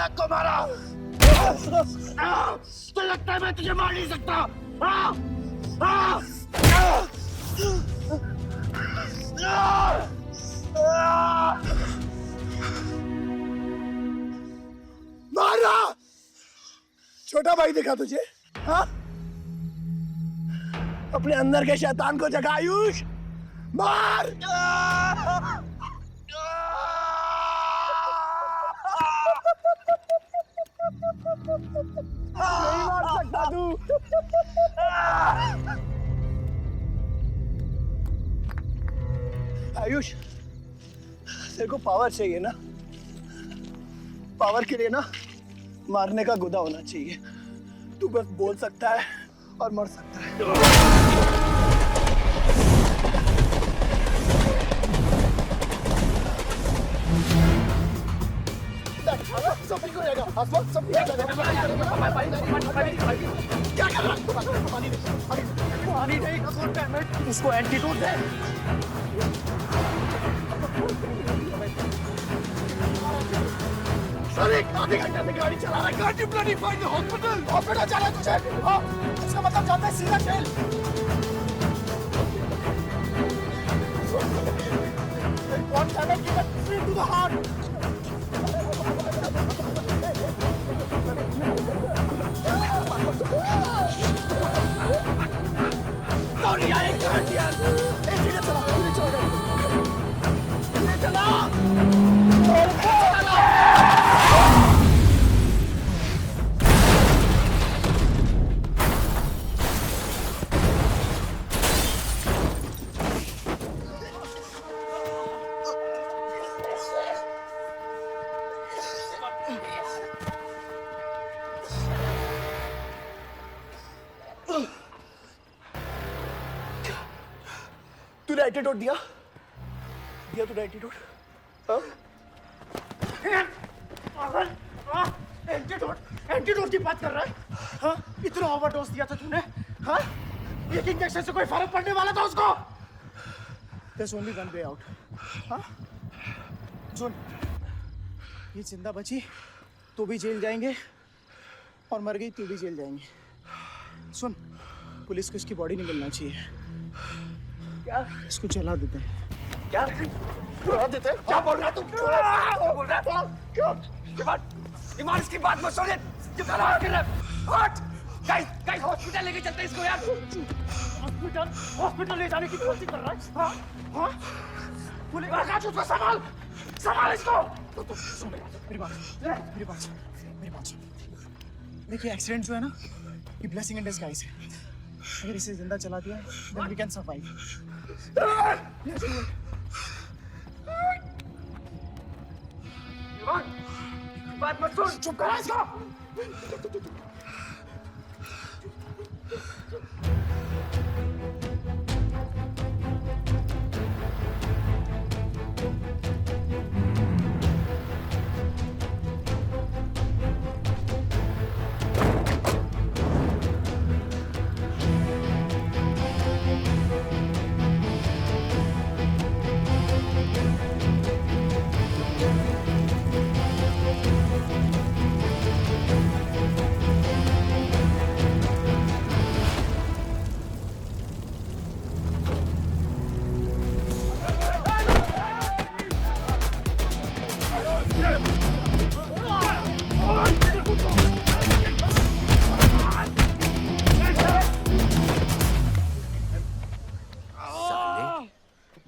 चालक को मारा। तो लगता है मैं तुझे मार नहीं सकता। मारा। छोटा भाई दिखा तुझे? हाँ, अपने अंदर के शैतान को जगा आयुष। मार। नहीं मार सकता तू। आयुष, तेरे को पावर चाहिए ना? पावर के लिए ना मारने का गुदा होना चाहिए। तू बस बोल सकता है और मर सकता है। सब ठीक हो जाएगा। आसमान सब ठीक हो जाएगा। क्या कर रहा है? पानी नहीं, उसको एंटीडोट दे। सर, आधे घंटे से गाड़ी चला रहा है। Can't you bloody find the hospital? Hospital जाना है तुझे? हाँ, इसका मतलब जाता है सीधा jail. One cannot give it straight to the heart. Sorry, I can't hear. धीरे चला, धीरे चला, धीरे चला। तूने एंटीडोट दिया? दिया तूने एंटीडोट? हाँ? एंटीडोट? एंटीडोट की बात कर रहा है? हाँ? इतना ओवरडोज दिया था तूने? हाँ? एक इंजेक्शन से कोई फर्क पड़ने वाला था उसको? There's only one way out. हाँ? सुन, ये जिंदा बची तो भी जेल जाएंगे और मर गई तो भी जेल जाएंगे। सुन, पुलिस को इसकी बॉडी नहीं मिलना चाहिए। क्या? इसको जला देते हैं। क्या? जला देते हैं? क्या बोल रहा है तू? क्या बोल रहा है? क्यों? इमार इसकी बात मत सुन। क्यों कर रहा है? हट! गाइस हॉस्पिटल लेके चलते हैं इसको यार। हॉस्पिटल ले जाने की कोशिश कर रहा है? हाँ? हाँ? पुलिस का छुपा संभाल इसको। तो सुन मेरी बात। देखिए एक्सीडेंट जो है ना, ये ब्लेसिंग इन डिस्गाइज है। अगर इसे जिंदा चला दिया, then we can survive. बात मत सुन, चुप करा इसको।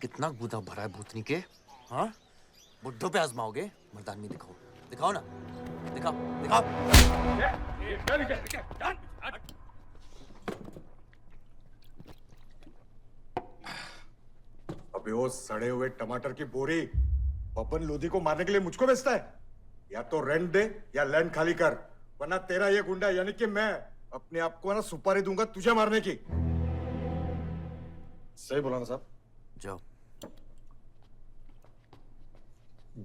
कितना गुदा भरा है भूतनी के। हाँ, बुड्ढों पे आजमाओगे? मर्दानगी दिखाओ, दिखाओ ना, दिखाओ। अबे वो सड़े हुए टमाटर की बोरी बबन लोधी को मारने के लिए मुझको बेचता है? या तो रेंट दे या लैंड खाली कर, वरना तेरा ये गुंडा यानी कि मैं अपने आप को ना सुपारी दूंगा तुझे मारने की। सही बोला ना साहब? जाओ।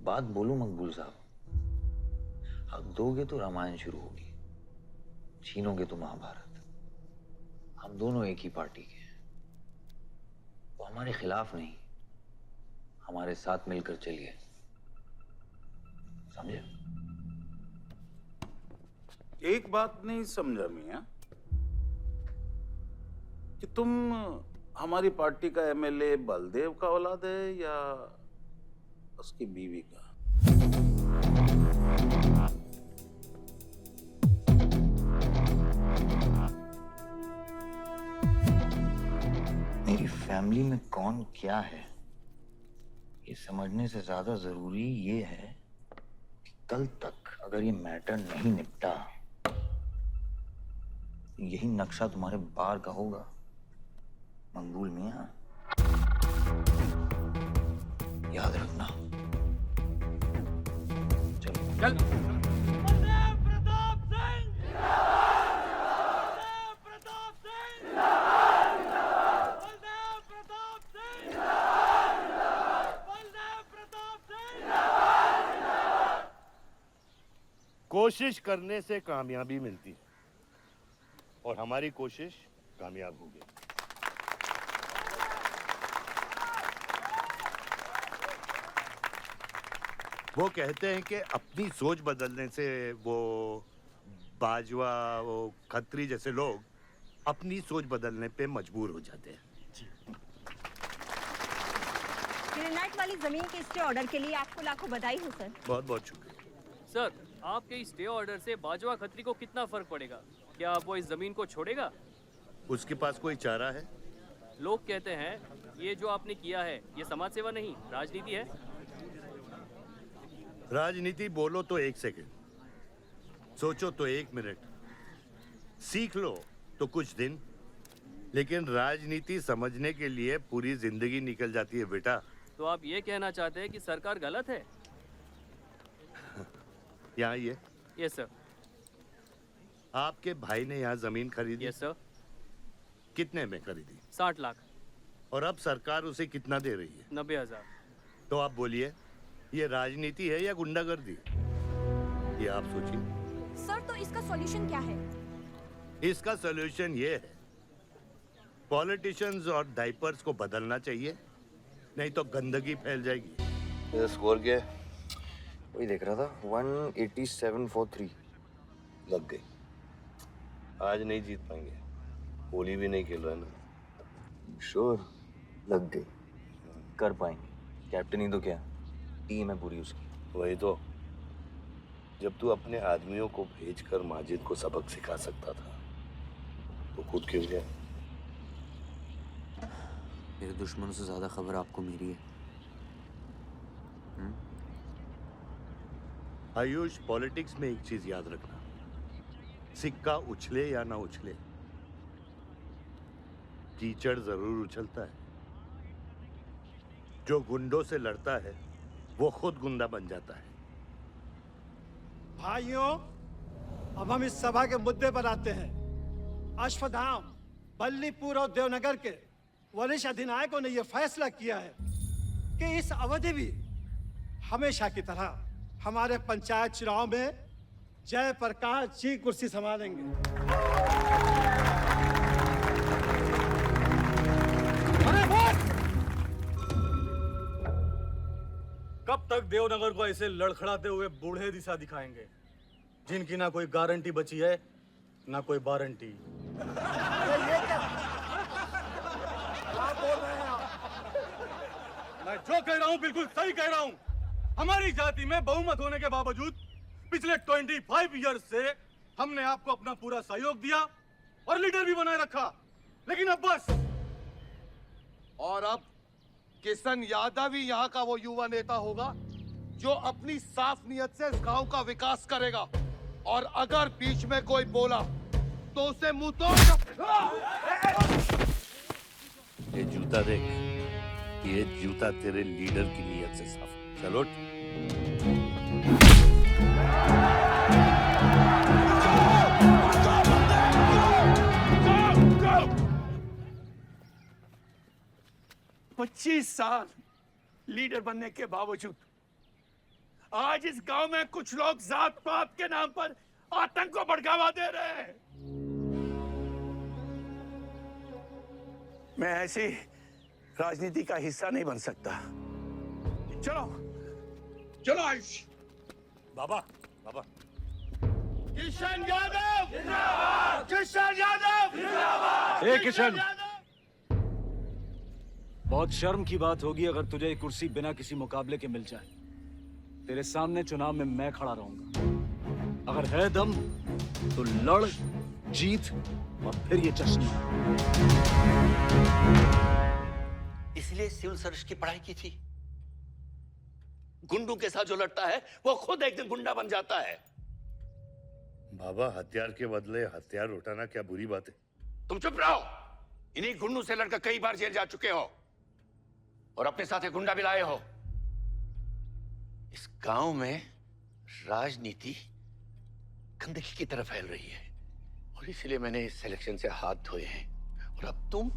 बात बोलूं मकबूल साहब, हक दोगे तो रामायण शुरू होगी, छीनोगे तो महाभारत। हम दोनों एक ही पार्टी के हैं, वो हमारे खिलाफ नहीं, हमारे साथ मिलकर चलिए, समझे? एक बात नहीं समझा मियां कि तुम हमारी पार्टी का एमएलए बलदेव का औलाद है या उसकी बीवी का? मेरी फैमिली में कौन क्या है ये समझने से ज्यादा जरूरी ये है कि कल तक अगर ये मैटर नहीं निपटा तो यही नक्शा तुम्हारे बार का होगा मकबूल मियां। याद रखना। चल कोशिश करने से कामयाबी मिलती है और हमारी कोशिश कामयाब होगी। वो कहते हैं कि अपनी सोच बदलने से वो बाजवा वो खत्री जैसे लोग अपनी सोच बदलने पे मजबूर हो जाते हैं। ग्रेनाइट वाली जमीन के स्टे ऑर्डर के लिए आपको लाखों बधाई हो सर। बहुत बहुत शुक्रिया। सर, आपके इस स्टे ऑर्डर से बाजवा खत्री को कितना फर्क पड़ेगा? क्या वो इस जमीन को छोड़ेगा? उसके पास कोई चारा है? लोग कहते हैं ये जो आपने किया है ये समाज सेवा नहीं राजनीति है। राजनीति बोलो तो 1 सेकंड, सोचो तो 1 मिनट, सीख लो तो कुछ दिन, लेकिन राजनीति समझने के लिए पूरी जिंदगी निकल जाती है बेटा। तो आप ये कहना चाहते हैं कि सरकार गलत है? यहाँ ये यस सर। आपके भाई ने यहाँ जमीन खरीदी? Yes sir. कितने में खरीदी? 60 लाख। और अब सरकार उसे कितना दे रही है? 90,000। तो आप बोलिए ये राजनीति है या गुंडागर्दी? ये आप सोचिए। सर तो इसका सॉल्यूशन क्या है? इसका सॉल्यूशन ये है पॉलिटिशियंस और डाइपर्स को बदलना चाहिए, नहीं तो गंदगी फैल जाएगी। स्कोर क्या है? वही देख रहा था 187 for 3 लग गई। आज नहीं जीत पाएंगे, होली भी नहीं खेल रहा ना। श्योर लग गई, कर पाएंगे। कैप्टन ही तो क्या, टीम है पूरी उसकी। वही तो, जब तू अपने आदमियों को भेजकर माजिद को सबक सिखा सकता था तो खुद क्यों गया? मेरे दुश्मनों से ज्यादा खबर आपको मेरी है। आयुष, पॉलिटिक्स में एक चीज याद रखना, सिक्का उछले या ना उछले, कीचड़ जरूर उछलता है। जो गुंडों से लड़ता है वो खुद गुंडा बन जाता है। भाइयों, अब हम इस सभा के मुद्दे पर आते हैं। अश्वत्थाम, बल्लीपुर और देवनगर के वरिष्ठ अधिनायकों ने यह फैसला किया है कि इस अवधि भी हमेशा की तरह हमारे पंचायत चुनाव में जयप्रकाश जी कुर्सी संभालेंगे। कब तक देवनगर को ऐसे लड़खड़ाते हुए बूढ़े दिशा दिखाएंगे जिनकी ना कोई गारंटी बची है ना कोई वारंटी? मैं जो कह रहा हूं बिल्कुल सही कह रहा हूं। हमारी जाति में बहुमत होने के बावजूद पिछले 25 ईयर्स से हमने आपको अपना पूरा सहयोग दिया और लीडर भी बनाए रखा, लेकिन अब बस। और अब किशन यादव ही यहाँ का वो युवा नेता होगा जो अपनी साफ नियत से इस गांव का विकास करेगा, और अगर बीच में कोई बोला तो उसे मुंह तोड़। ये जूता देख, ये जूता तेरे लीडर की नियत से साफ। चलो पच्चीस साल लीडर बनने के बावजूद आज इस गांव में कुछ लोग जात पात के नाम पर आतंक को बढ़ावा दे रहे हैं। मैं ऐसी राजनीति का हिस्सा नहीं बन सकता। चलो चलो आयुष। बाबा, बाबा, किशन यादव जिंदाबाद, किशन यादव जिंदाबाद। ए किशन, बहुत शर्म की बात होगी अगर तुझे ये कुर्सी बिना किसी मुकाबले के मिल जाए। तेरे सामने चुनाव में मैं खड़ा रहूंगा। अगर है दम तो लड़, जीत और फिर ये जश्न। इसलिए सिविल सर्विस की पढ़ाई की थी। गुंडों के साथ जो लड़ता है वो खुद एक दिन गुंडा बन जाता है। बाबा, हथियार के बदले हथियार उठाना क्या बुरी बात है? तुम चुप रहो। इन्हीं गुंडों से लड़कर कई बार जेल जा चुके हो और अपने साथ एक गुंडा भी लाए हो। इस गांव में राजनीति गंदगी की तरफ फैल रही है और इसलिए मैंने इस सिलेक्शन से हाथ धोए हैं। और अब तुम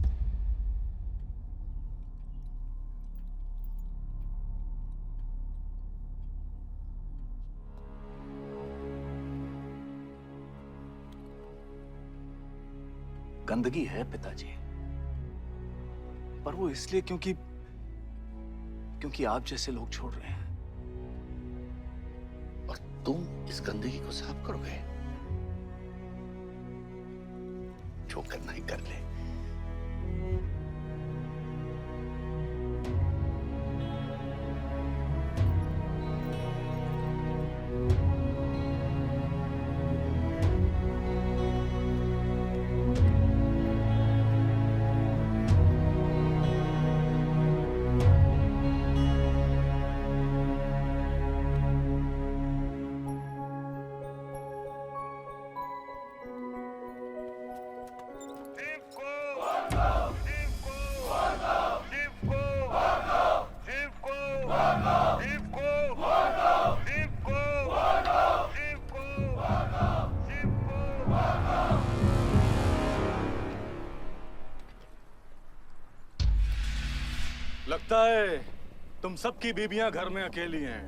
गंदगी है पिताजी, पर वो इसलिए क्योंकि आप जैसे लोग छोड़ रहे हैं। और तुम इस गंदगी को साफ करोगे? जो करना ही कर ले। लगता है तुम सबकी बीबियां घर में अकेली हैं।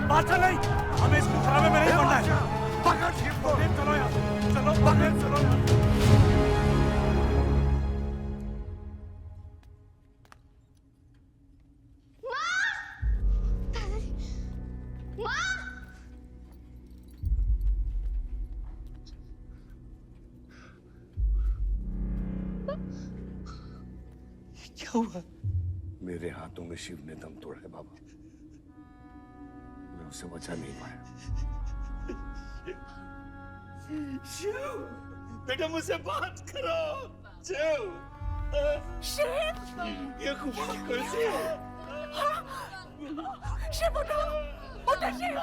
बादशाह नहीं, हमें इस मुकाबले में नहीं पड़ना है। पकड़ शिव को। चलो यार, चलो पकड़, चलो यार। क्या हुआ? मेरे हाथों में शिव ने दम तोड़ा है बाबा। मैं उसे बचा नहीं पाया। शिव, बेटा मुझसे बात करो। शिव, शिव, ये खुशी कैसे है? शिव उठो, उठो शिव।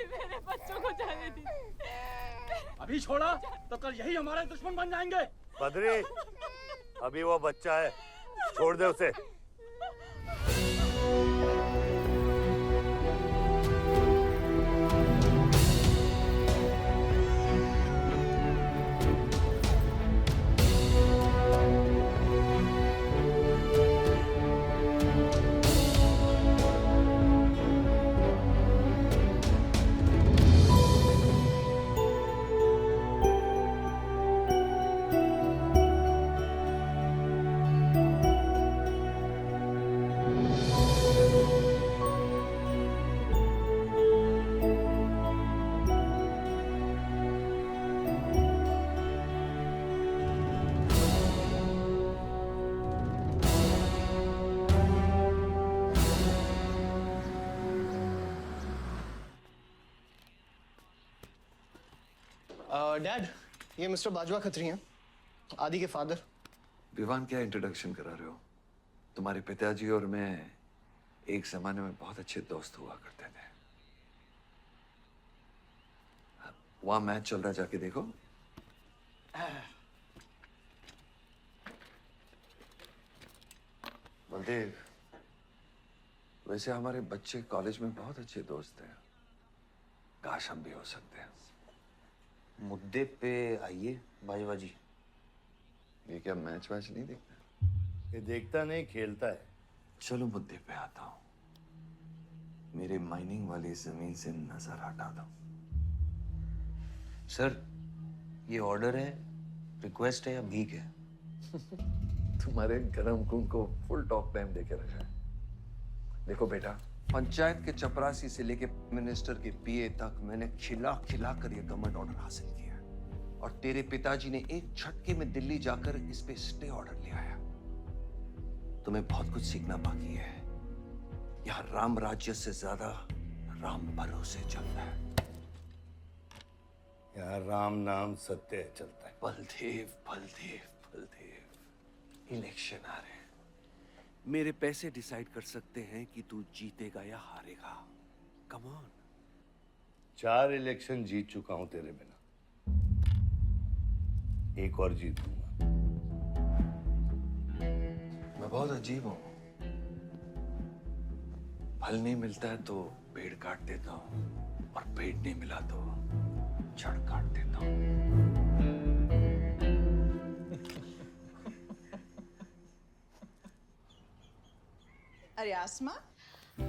मेरे बच्चों को जाने दी। अभी छोड़ा तो कल यही हमारे दुश्मन बन जाएंगे। बद्री, अभी वो बच्चा है, छोड़ दे उसे। डैड, ये मिस्टर बाजवा खत्री हैं, आदि के फादर। विवान, क्या इंट्रोडक्शन करा रहे हो? तुम्हारे पिताजी और मैं एक जमाने में बहुत अच्छे दोस्त हुआ करते थे। वहां मैच चल रहा, जाके देखो। बलदेव, वैसे हमारे बच्चे कॉलेज में बहुत अच्छे दोस्त हैं। काश हम भी हो सकते हैं। मुद्दे पे आइए बाजवा जी। ये क्या मैच वैच नहीं देखता? ये देखता नहीं, खेलता है। चलो मुद्दे पे आता हूँ। मेरे माइनिंग वाली जमीन से नजर हटा दो। सर, ये ऑर्डर है, रिक्वेस्ट है या भीख है? तुम्हारे गरम खून को फुल टॉक टाइम देके रखा है। देखो बेटा, पंचायत के चपरासी से लेके मिनिस्टर के पीए तक मैंने खिला खिला कर ये गवर्नमेंट ऑर्डर हासिल किया, और तेरे पिताजी ने एक झटके में दिल्ली जाकर इस पे स्टे ऑर्डर ले आया। तुम्हें बहुत कुछ सीखना बाकी है। यहाँ राम राज्य से ज्यादा राम भरोसे चलता है। यहाँ राम नाम सत्य चलता है। बलदेव, बलदेव, बलदेव, इलेक्शन आ रहे हैं। मेरे पैसे डिसाइड कर सकते हैं कि तू जीतेगा या हारेगा। Come on. 4 इलेक्शन जीत चुका हूं तेरे बिना, एक और जीतूंगा। मैं बहुत अजीब हूं। फल नहीं मिलता है तो पेड़ काट देता हूं, और पेड़ नहीं मिला तो जड़ काट देता हूं। अरे आसमा,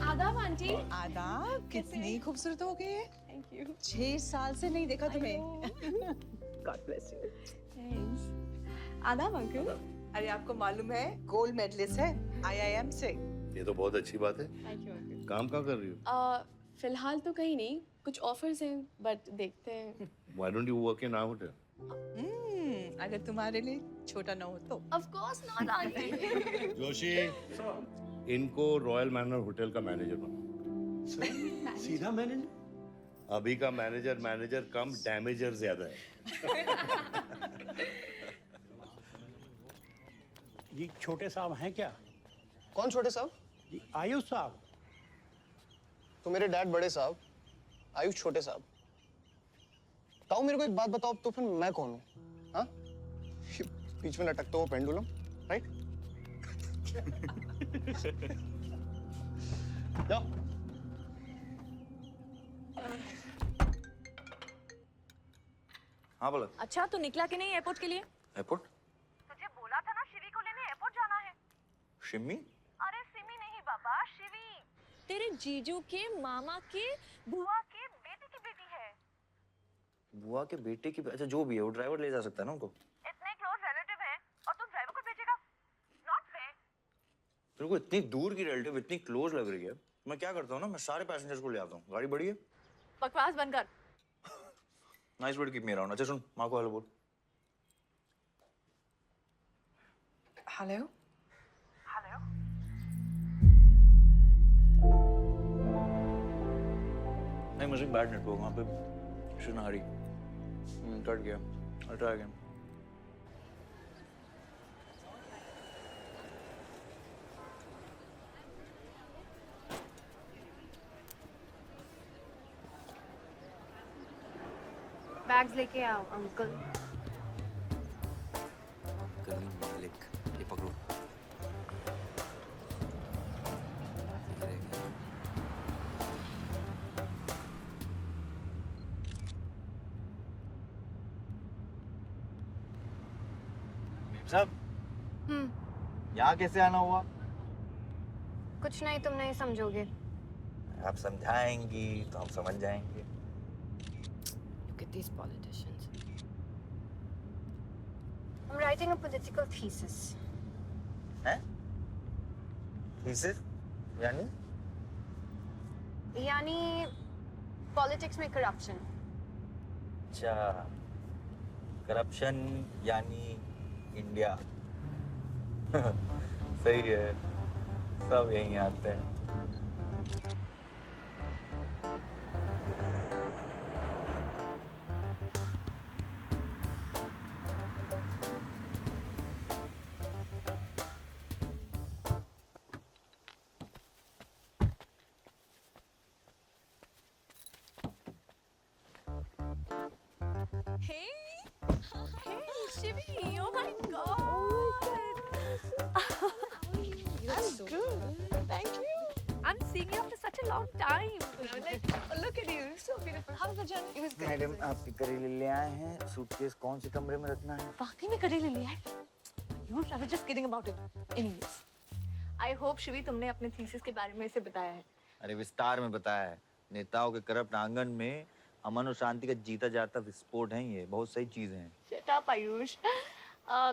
आदाब आंटी। आदाब। कितनी खूबसूरत हो गई है। Thank you. 6 साल से नहीं देखा तुम्हें। God bless you. थैंक्स। आदाब अंकल। अरे आपको मालूम है गोल्ड मेडलिस्ट है IIM से। ये तो बहुत अच्छी बात है। Thank you uncle. काम क्या कर रही हो? फिलहाल तो कहीं नहीं, कुछ ऑफर्स हैं, बट देखते हैं। Why don't you work in our hotel? अगर तुम्हारे लिए छोटा ना हो तो। Of course not aunty. Joshi, इनको रॉयल मैनर होटल का मैनेजर बना। सीधा मैनेजर? अभी का मैनेजर कम डैमेजर ज्यादा है। जी छोटे साहब हैं क्या? कौन छोटे साहब? जी आयुष साहब। तो मेरे डैड बड़े साहब, आयुष छोटे साहब। ताऊ मेरे को एक बात बताओ, तो फिर मैं कौन हूँ? हाँ? बीच में लटकता हुआ पेंडुलम, राइट? जाओ। हाँ बोला। अच्छा, तो निकला कि नहीं एयरपोर्ट के लिए? एयरपोर्ट? तुझे बोला था ना शिवी को लेने एयरपोर्ट जाना है। शिमी? अरे सिमी नहीं बाबा, शिवी। तेरे जीजू के मामा के बुआ के बेटे की बेटी है। बुआ के बेटे की? अच्छा जो भी है, वो ड्राइवर ले जा सकता है ना उनको? इतने क्लोज रिलेटिव हैं और तुम ड्राइवर को भेजेगा? Not fair. तेरे को इतनी दूर की रिलेटिव इतनी क्लोज लग रही है। मैं क्या करता हूँ ना, मैं सारे पैसेंजर्स को ले आता हूँ। गाड़ी बड़ी है। बकवास बंद कर। Nice word, keep me around. अच्छा सुन, माँ को हेलो बोल। हेलो। हेलो। नहीं, मुझे बैड नेटवर्क वहाँ पे। सुनारी कट गया। I'll try again. बैग्स लेके आओ अंकल। गली मालिक, ये पकड़ो। साहब, यहाँ कैसे आना हुआ? कुछ नहीं, तुम नहीं समझोगे। आप समझाएंगी तो हम समझ जाएंगे। Look at these politicians. I'm writing a political thesis. हैं? Thesis? यानी? यानी पॉलिटिक्स में करप्शन। अच्छा, करप्शन यानी इंडिया। सही है, सब यहीं आते हैं। Hey, Shivi! Oh my God! I'm good. Thank you. I'm seeing you after such a long time. Like, look at you, you're so beautiful. How was the journey? It was good. Madam आप करेले ले आए हैं suitcase कौन से कमरे में रखना है वाकई में करेले लिया है? I was just kidding about it. Anyways, I hope Shivi तुमने अपने थीसिस के बारे में इसे बताया है. अरे विस्तार में बताया है नेताओं के करप्ट आंगन में अमन और शांति का जीता जाता विस्फोट है ये बहुत सही चीजें हैं Shut up, Ayush.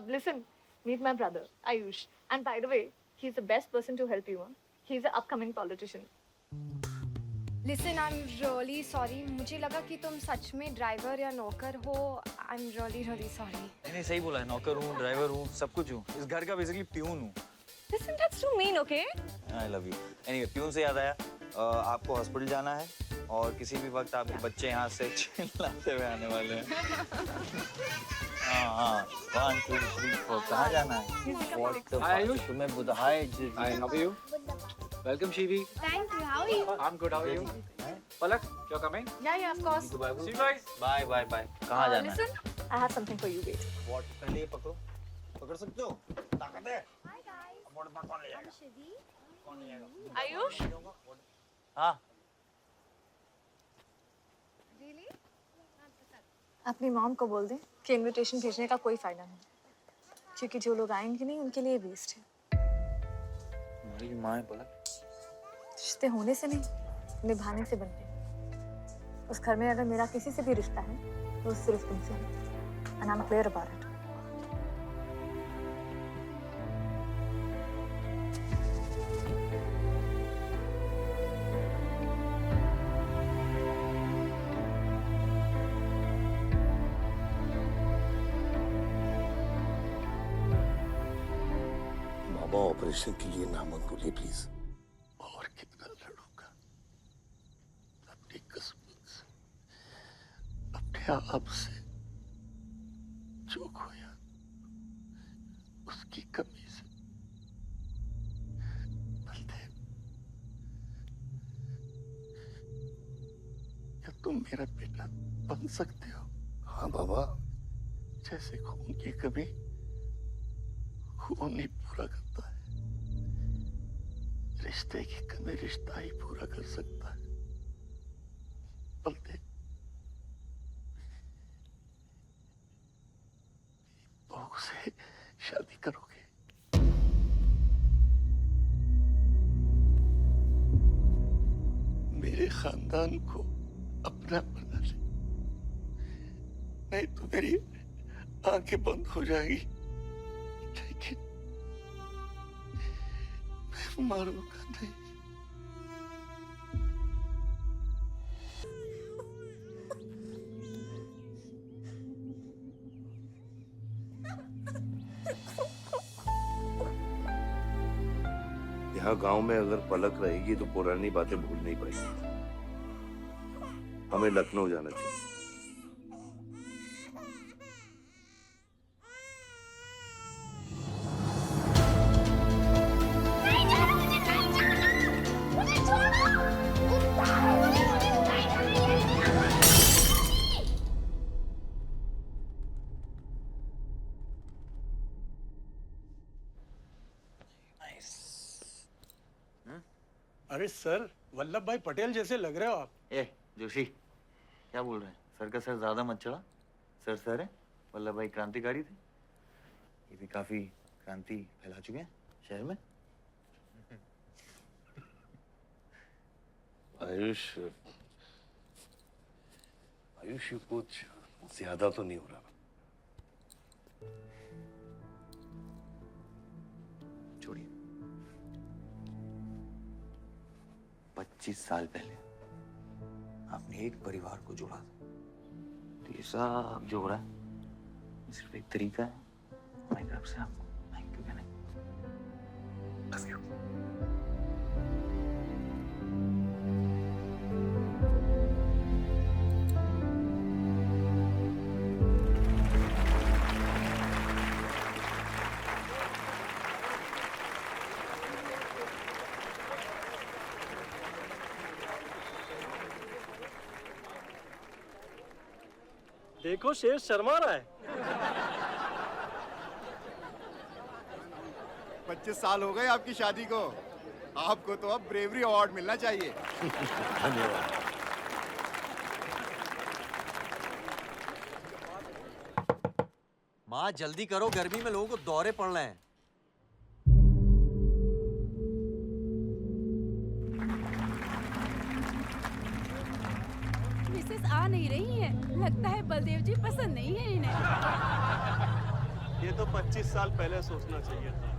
Listen, meet my brother, Ayush. And by the way, he's the best person to help you. Huh? He's an upcoming politician. Listen, I'm really sorry. मुझे लगा कि तुम सच में ड्राइवर या नौकर हो. I'm really sorry. नहीं सही बोला है नौकर हूँ ड्राइवर हूँ सब कुछ हूँ इस घर का बेसिकली प्यून हूँ Listen, that's too mean, okay? I love you. Anyway, peon से याद आया आपको हॉस्पिटल जाना है और किसी भी वक्त आपके बच्चे यहाँ से चिल्लाते हुए आने वाले हैं हाँ 1 2 3 4 कहाँ जाना है आयुष तुम्हें बुधाए Hi, how are you? Welcome, Shivi. Thank you. How are you? I'm good. How are you? Palak, you're coming? Yeah, of course. See you guys. Bye bye bye कहाँ जाना है Listen, I have something for you, wait. What? पहले ये पकड़ो पकड़ सकते हो ताकत है Hi guys. कौन ले जाएगा I'm Shivi. कौन ले जाएगा Ayush? हाँ Really? अपनी मॉम को बोल दे कि इनविटेशन भेजने का कोई फायदा नहीं क्योंकि जो लोग आएंगे नहीं उनके लिए वेस्ट है हमारी माँ है पलक रिश्ते होने से नहीं निभाने से बनते हैं उस घर में अगर मेरा किसी से भी रिश्ता है तो सिर्फ तुमसे है and I am clear about it operation के लिए ना मत बोलिए प्लीज और कितना लड़ूंगा अपनी किस्मत से अपने आप से जो खोया उसकी कमी से बलदेव क्या तुम मेरा बेटा बन सकते हो हाँ बाबा जैसे खून की कमी खून ही पूरा करता है रिश्ते की कमी रिश्ता ही पूरा कर सकता है बलदेव बहू से शादी करोगे मेरे खानदान को अपना बना ले नहीं तो मेरी आंखें बंद हो जाएगी लेकिन मैं मारूंगा नहीं यहाँ गांव में अगर पलक रहेगी तो पुरानी बातें भूल नहीं पाएगी हमें लखनऊ जाना चाहिए अरे सर वल्लभ भाई पटेल जैसे लग रहे हो आप ए जोशी क्या बोल रहे हैं सर का सर ज्यादा मत चढ़ा सर है वल्लभ भाई क्रांतिकारी थे ये भी काफी क्रांति फैला चुके हैं शहर में आयुष आयुष ये कुछ ज्यादा तो नहीं हो रहा छोड़िए 25 साल पहले आपने एक परिवार को जोड़ा था तो ये सब जो हो रहा है सिर्फ एक तरीका है हमारी तरफ से आपको थैंक यू कहने लव यू देखो शेर शर्मा रहा है 25 साल हो गए आपकी शादी को। आपको तो अब ब्रेवरी अवार्ड मिलना चाहिए। धन्यवाद। माँ जल्दी करो, गर्मी में लोगों को दौरे पड़ रहे हैं। मिसेस आ नहीं रही है, लगता है बलदेव जी पसंद नहीं है इन्हें। ये तो 25 साल पहले सोचना चाहिए था।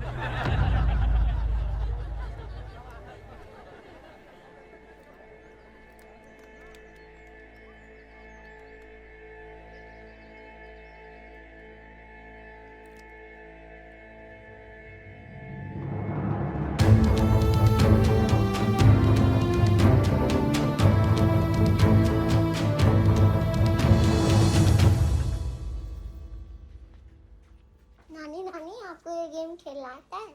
नानी नानी आपको ये गेम खेलना आता है?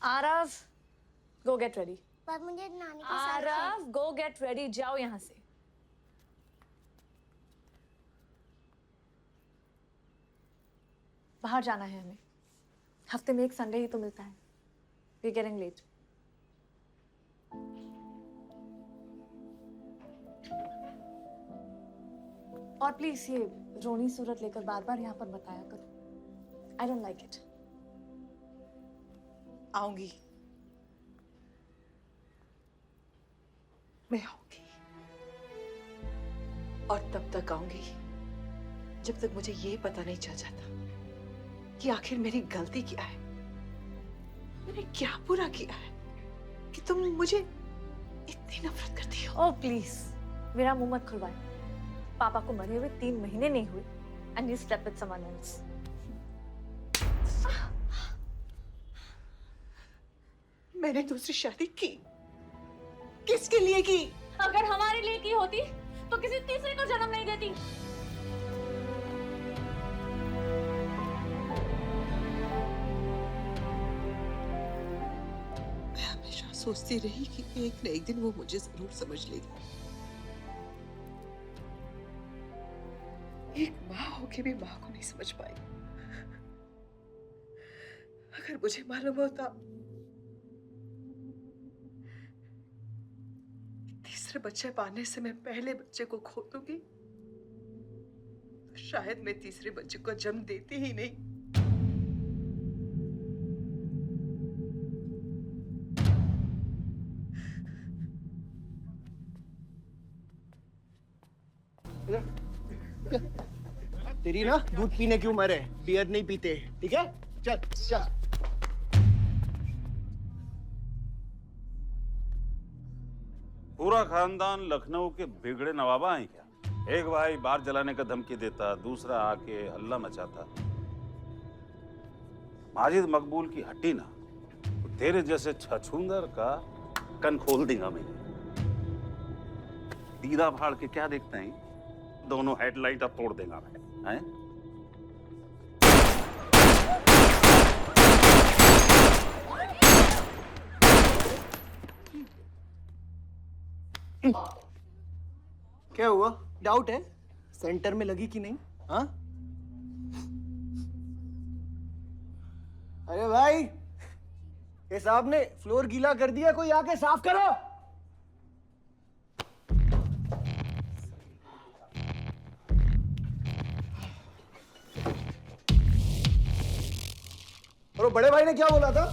आरव, गो गेट रेडी। पर मुझे नानी के साथ आरव, गो गेट रेडी, जाओ यहाँ से। बाहर जाना है हमें। हफ्ते में एक संडे ही तो मिलता है। We getting late. और प्लीज ये रोनी सूरत लेकर बार बार यहाँ पर बताया करो। I don't like it. आऊंगी, मैं आऊंगी, और तब तक आऊंगी जब तक मुझे ये पता नहीं चल जाता कि आखिर मेरी गलती क्या है। मैंने क्या बुरा किया है कि तुम मुझे इतनी नफरत करती हो? ओह प्लीज, मेरा मुंह मत खुलवाए। पापा को मरे हुए 3 महीने नहीं हुए and you slept with someone else. मैंने दूसरी शादी की, किसके लिए की? अगर हमारे लिए की होती तो किसी तीसरे को जन्म नहीं देती। मैं हमेशा सोचती रही कि एक न एक दिन वो मुझे जरूर समझ लेगी। एक माँ होके भी माँ को नहीं समझ पाई। अगर मुझे मालूम होता तीसरे बच्चे पाने से मैं पहले बच्चे को खो दूंगी, तो शायद मैं तीसरे बच्चे को जन्म देती ही नहीं। तेरी ना दूध पीने की उम्र है, बियर नहीं पीते, ठीक है? चल चल। पूरा खानदान लखनऊ के बिगड़े नवाबा हैं क्या? एक भाई बार जलाने का धमकी देता, दूसरा आके हल्ला मचाता। माजिद मकबूल की हट्टी ना, तो तेरे जैसे छछूंदर का कन खोल देगा मैं। दीदा फाड़ के क्या देखते हैं? दोनों हेडलाइट अब तोड़ देगा मैं, हैं? क्या हुआ? डाउट है सेंटर में लगी कि नहीं? हाँ? अरे भाई, ये साहब ने फ्लोर गीला कर दिया, कोई आके साफ करो। और वो बड़े भाई ने क्या बोला था?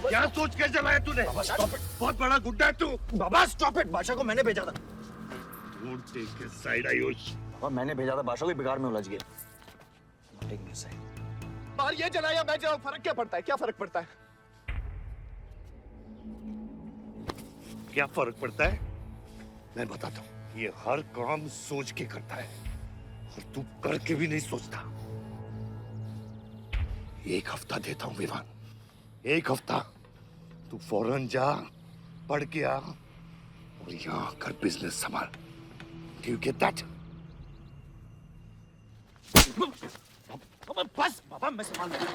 क्या सोच के चलाया तूने? बहुत बड़ा गुड्डा है तू। बाबा स्टॉप इट, बादशाह को मैंने भेजा था। Don't take his side, Ayush. बाबा मैंने भेजा था, बादशाह को बिगाड़ में उलझ गया। बाहर ये जलाया मैं जलाऊं, फर्क क्या पड़ता है? क्या फर्क पड़ता है? क्या फर्क पड़ता है? मैं बताता हूँ। ये हर काम सोच के करता है और तू करके भी नहीं सोचता। एक हफ्ता देता हूँ विवान, एक हफ्ता। तू फौरन जा, पढ़ के आ और यहाँ आकर बिजनेस संभाल। Do you get that? अबे बस बाबा, मैं संभाल लूंगा,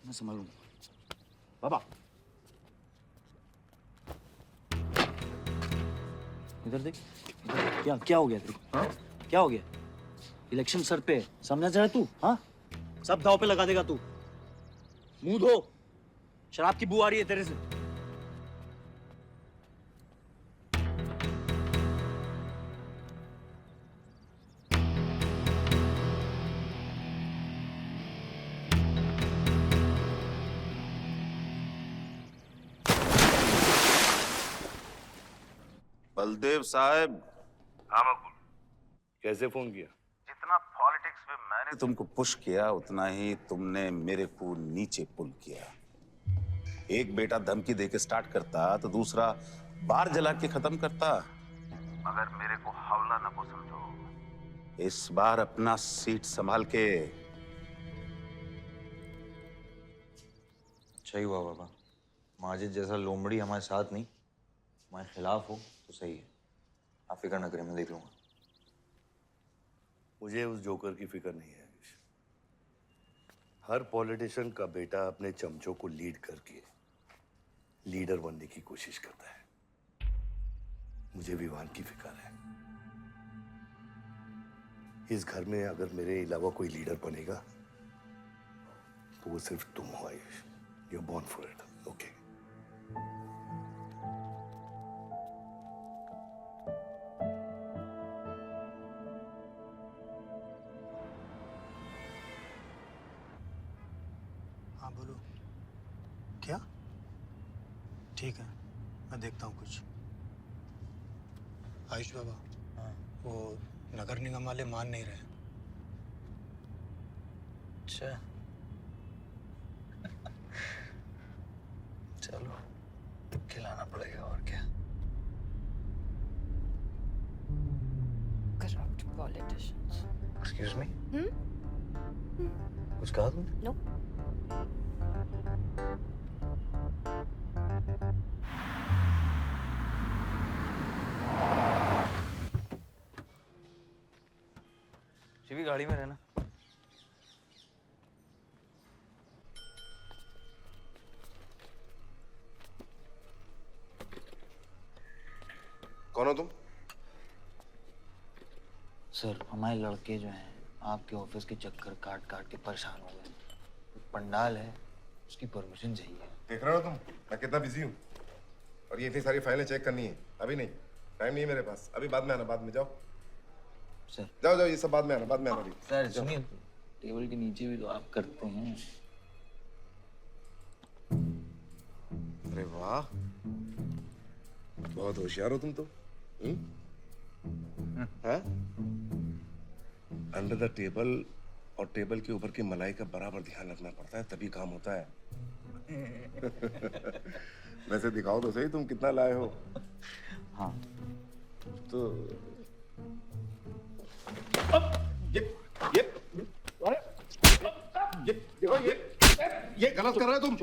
मैं संभाल लूंगा बाबा। इधर देख, क्या क्या हो गया तेरे को? हाँ? क्या हो गया? इलेक्शन सर पे, समझा चाहे तू? हाँ? सब दाव पे लगा देगा तू। मुंह धो, शराब की बू आ रही है तेरे से। बलदेव साहब। हाँ मकबूल, कैसे फोन किया? जितना पॉलिटिक्स में मैंने तुमको पुश किया उतना ही तुमने मेरे को नीचे पुल किया। एक बेटा धमकी देके स्टार्ट करता तो दूसरा बार जला के खत्म करता। मगर मेरे को हवला न को समझो। इस बार अपना सीट संभाल के। अच्छा ही हुआ बाबा, माजिद जैसा लोमड़ी हमारे साथ नहीं, हमारे खिलाफ हो तो सही है। आप फिक्र न करें, मैं देख लूंगा। मुझे उस जोकर की फिक्र नहीं है। हर पॉलिटिशियन का बेटा अपने चमचों को लीड करके लीडर बनने की कोशिश करता है। मुझे विवान की फिक्र है। इस घर में अगर मेरे अलावा कोई लीडर बनेगा तो वो सिर्फ तुम हो Ayush. You are born for it, okay? हाँ बोलो। क्या? ठीक है, मैं देखता हूँ कुछ। आयुष बाबा, हाँ, वो नगर निगम वाले मान नहीं रहे। अच्छा, चलो खिलाना पड़ेगा और क्या। Corrupt politicians. एक्सक्यूज मी, कुछ कहा तुमने? No. शिवी गाड़ी में रहना। कौन हो तुम? सर, हमारे लड़के जो हैं आपके ऑफिस के चक्कर काट काट के परेशान हो गए। पंडाल है, उसकी परमिशन चाहिए। देख रहे हो तुम मैं कितना बिजी हूँ, और ये इतनी सारी फाइलें चेक करनी है। अभी नहीं, टाइम नहीं है मेरे पास। अभी बाद में आना, बाद में। जाओ सर, जाओ जाओ, ये सब बाद में आना, बाद में आना। अभी सर सुनिए, टेबल के नीचे भी तो आप करते हैं। अरे वाह, बहुत होशियार हो तुम तो। अंडर द टेबल और टेबल के ऊपर की मलाई का बराबर ध्यान रखना पड़ता है, तभी काम होता है। वैसे दिखाओ तो सही तुम कितना लाए हो। हाँ तो ये गलत कर रहे हो तुम।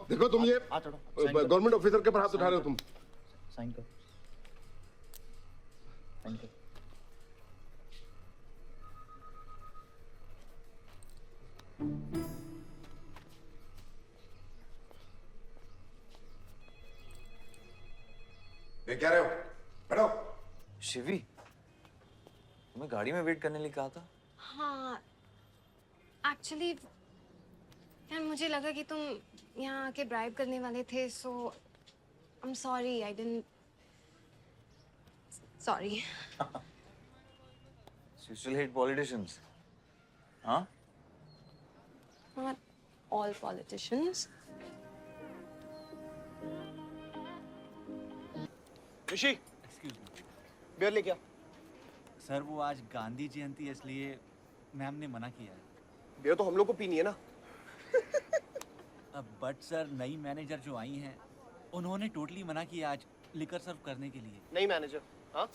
देखो तुम ये गवर्नमेंट ऑफिसर के ऊपर हाथ उठा रहे हो तुम। साइन कर, साइन कर। देख क्या रहे हो? बैठो। शिवी, तुम्हें गाड़ी में वेट करने लिए कहा था। हाँ, एक्चुअली यार मुझे लगा कि तुम यहाँ आके ड्राइव करने वाले थे, so I am sorry, I didn't, sorry. You still hate politicians, huh? Not all politicians. Rishi, excuse me beer लेके आ। सर, वो आज गांधी जयंती है इसलिए मैम ने मना किया है। बियर तो हम लोग को पीनी है ना। अब बट सर, नई मैनेजर जो आई हैं उन्होंने टोटली मना किया आज लिकर सर्व करने के लिए। नहीं मैनेजर, हाँ?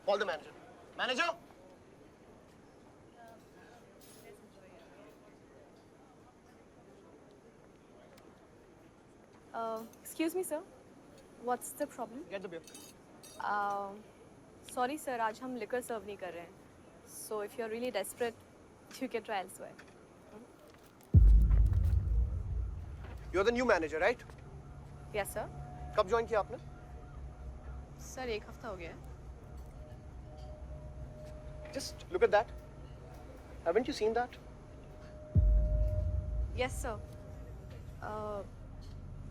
Call the manager. Manager, Excuse me, sir. What's the problem? get the beer. Sorry, sir. आज हम liquor serve नहीं कर रहे हैं. So if you're really desperate, You can try elsewhere. You're the new manager, right? Yes, sir. कब join किया आपने? Sir 1 हफ्ता हो गया है. Just look at that. Haven't you seen that? Yes, sir.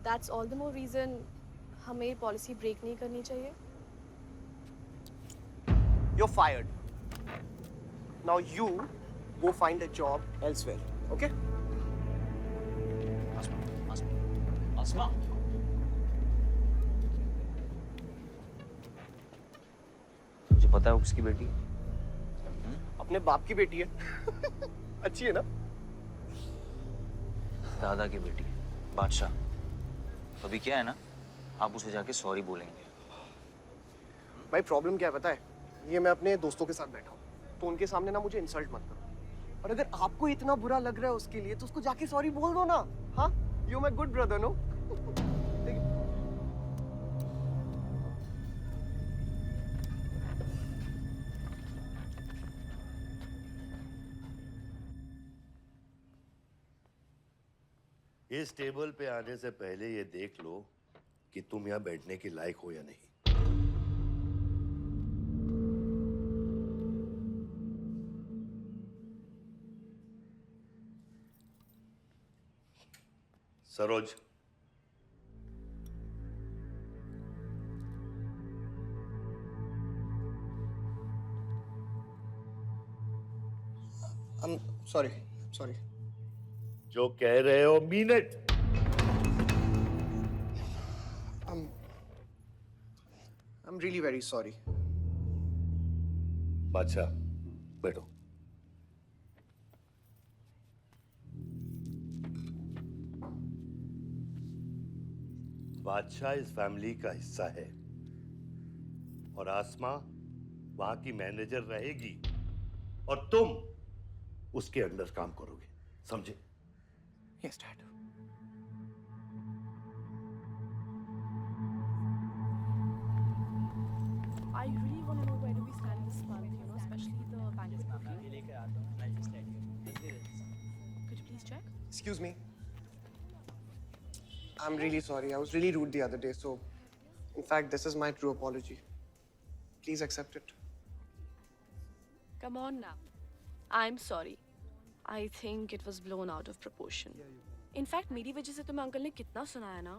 That's all the more reason हमें policy break नहीं करनी चाहिए. You're fired. Now you go find a job elsewhere. Okay? आसमा मुझे पता है वो किसकी बेटी है? अपने बाप की बेटी है. अच्छी है ना? दादा की बेटी है, बादशाह. तो अभी क्या है ना, आप उसे जाके सॉरी बोलेंगे. भाई प्रॉब्लम क्या है पता है? ये मैं अपने दोस्तों के साथ बैठा हूँ, तो उनके सामने ना मुझे इंसल्ट मत करो. और अगर आपको इतना बुरा लग रहा है उसके लिए, तो उसको जाके सॉरी बोल दो ना. हाँ? You my good brother, no? इस टेबल पे आने से पहले ये देख लो कि तुम यहाँ बैठने के लायक हो या नहीं. Saroj, I'm sorry. जो कह रहे हो mean it. I'm really very sorry. बादशाह, बैठो. बादशाह इस फैमिली का हिस्सा है और आसमा वहां की मैनेजर रहेगी और तुम उसके अंडर काम करोगे. समझे? Yes, Dad. I really want to know where do we stand this month, you know, especially the bank booking. Could you please check? Excuse me. I'm really sorry. I was really rude the other day, so in fact, this is my true apology. Please accept it. Come on now. I'm sorry. I think it was blown out of proportion. In fact, मेरी वजह से तुम्हें uncle ने कितना सुनाया ना.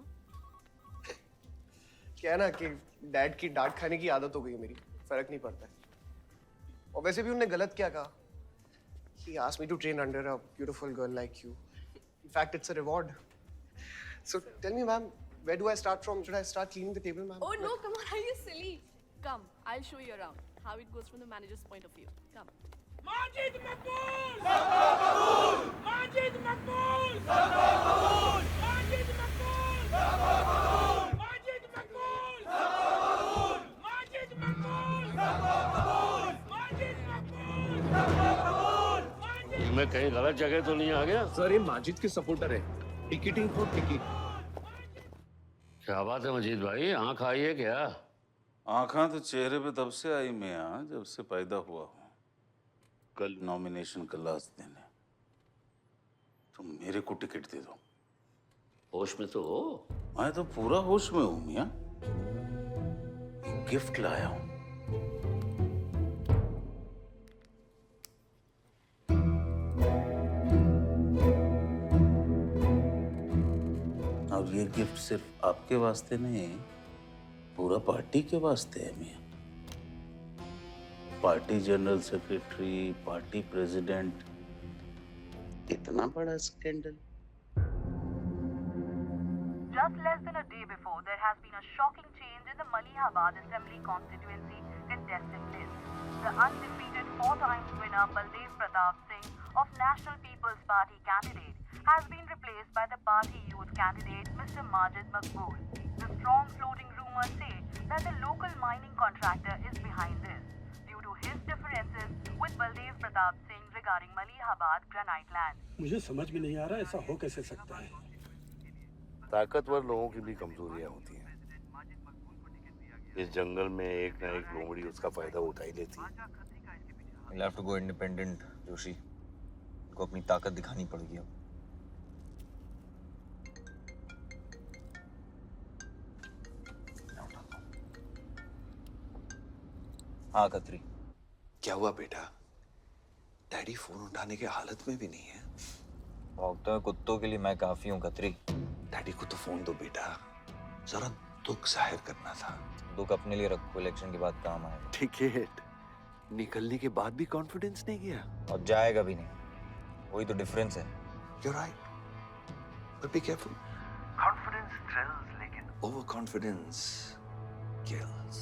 क्या है ना कि डैड की डांट खाने की आदत हो गई है मेरी. फर्क नहीं पड़ता है. और वैसे भी उन्होंने गलत क्या कहा? He asked me to train under a beautiful girl like you. In fact, it's a reward. So tell me, ma'am, where do I start from? Should I start cleaning the table, ma'am? Oh no, come on, are you silly? Come, I'll show you around how it goes from the manager's point of view. Come. Majid मकबूल! सबका कबूल! माजिद मकबूल! सबका कबूल! माजिद मकबूल! सबका कबूल! माजिद मकबूल! सबका कबूल! माजिद मकबूल! सबका कबूल! माजिद मकबूल! सबका कबूल! मैं कहीं गलत जगह तो नहीं आ गया? सर, ये माजिद के सपोर्टर है. Ticketing for ticket. क्या बात है मजीद भाई, आंख आई है क्या? आंखें तो चेहरे पे तब से आई मियां जब से पैदा हुआ हूँ. कल नॉमिनेशन का लास्ट दिन है. तुम मेरे को टिकट दे दो. होश में तो हो? मैं तो पूरा होश में हूँ मियां. गिफ्ट लाया हूँ. अब ये गिफ्ट सिर्फ आपके वास्ते नहीं, पूरा पार्टी के वास्ते है मियां. Party general secretary, party president, इतना बड़ा scandal. Just less than a day before, there has been a shocking change in the Malihabad Assembly constituency contestant list. The undefeated 4 times winner Baldev Pratap Singh of National People's Party candidate has been replaced by the party youth candidate Mr. Majid Maqbool. The strong floating rumors say that the local mining contractor is behind this due to his differences with Baldev Pratap Singh regarding Malihabad granite land. मुझे समझ में नहीं आ रहा ऐसा हो कैसे सकता है. ताकतवर लोगों की भी कमजोरियां होती हैं. इस जंगल में एक ना एक लोमड़ी उसका फायदा उठा ही लेती है. You'll have to go independent, Joshi. को अपनी ताकत दिखानी पड़ेगी अब। हाँ खत्री। क्या हुआ बेटा? डैडी फोन उठाने के हालत में भी नहीं है। भौंकते हुए कुत्तों के लिए मैं काफी हूँ खत्री। डैडी को तो फोन दो बेटा, जरा दुख जाहिर करना था। दुख अपने लिए रखो, इलेक्शन के बाद काम आएगा। टिकट निकलने के बाद भी कॉन्फिडेंस नहीं गया और जाएगा भी नहीं, वही तो डिफरेंस है। You're right, but be careful. Confidence thrills, लेकिन overconfidence kills.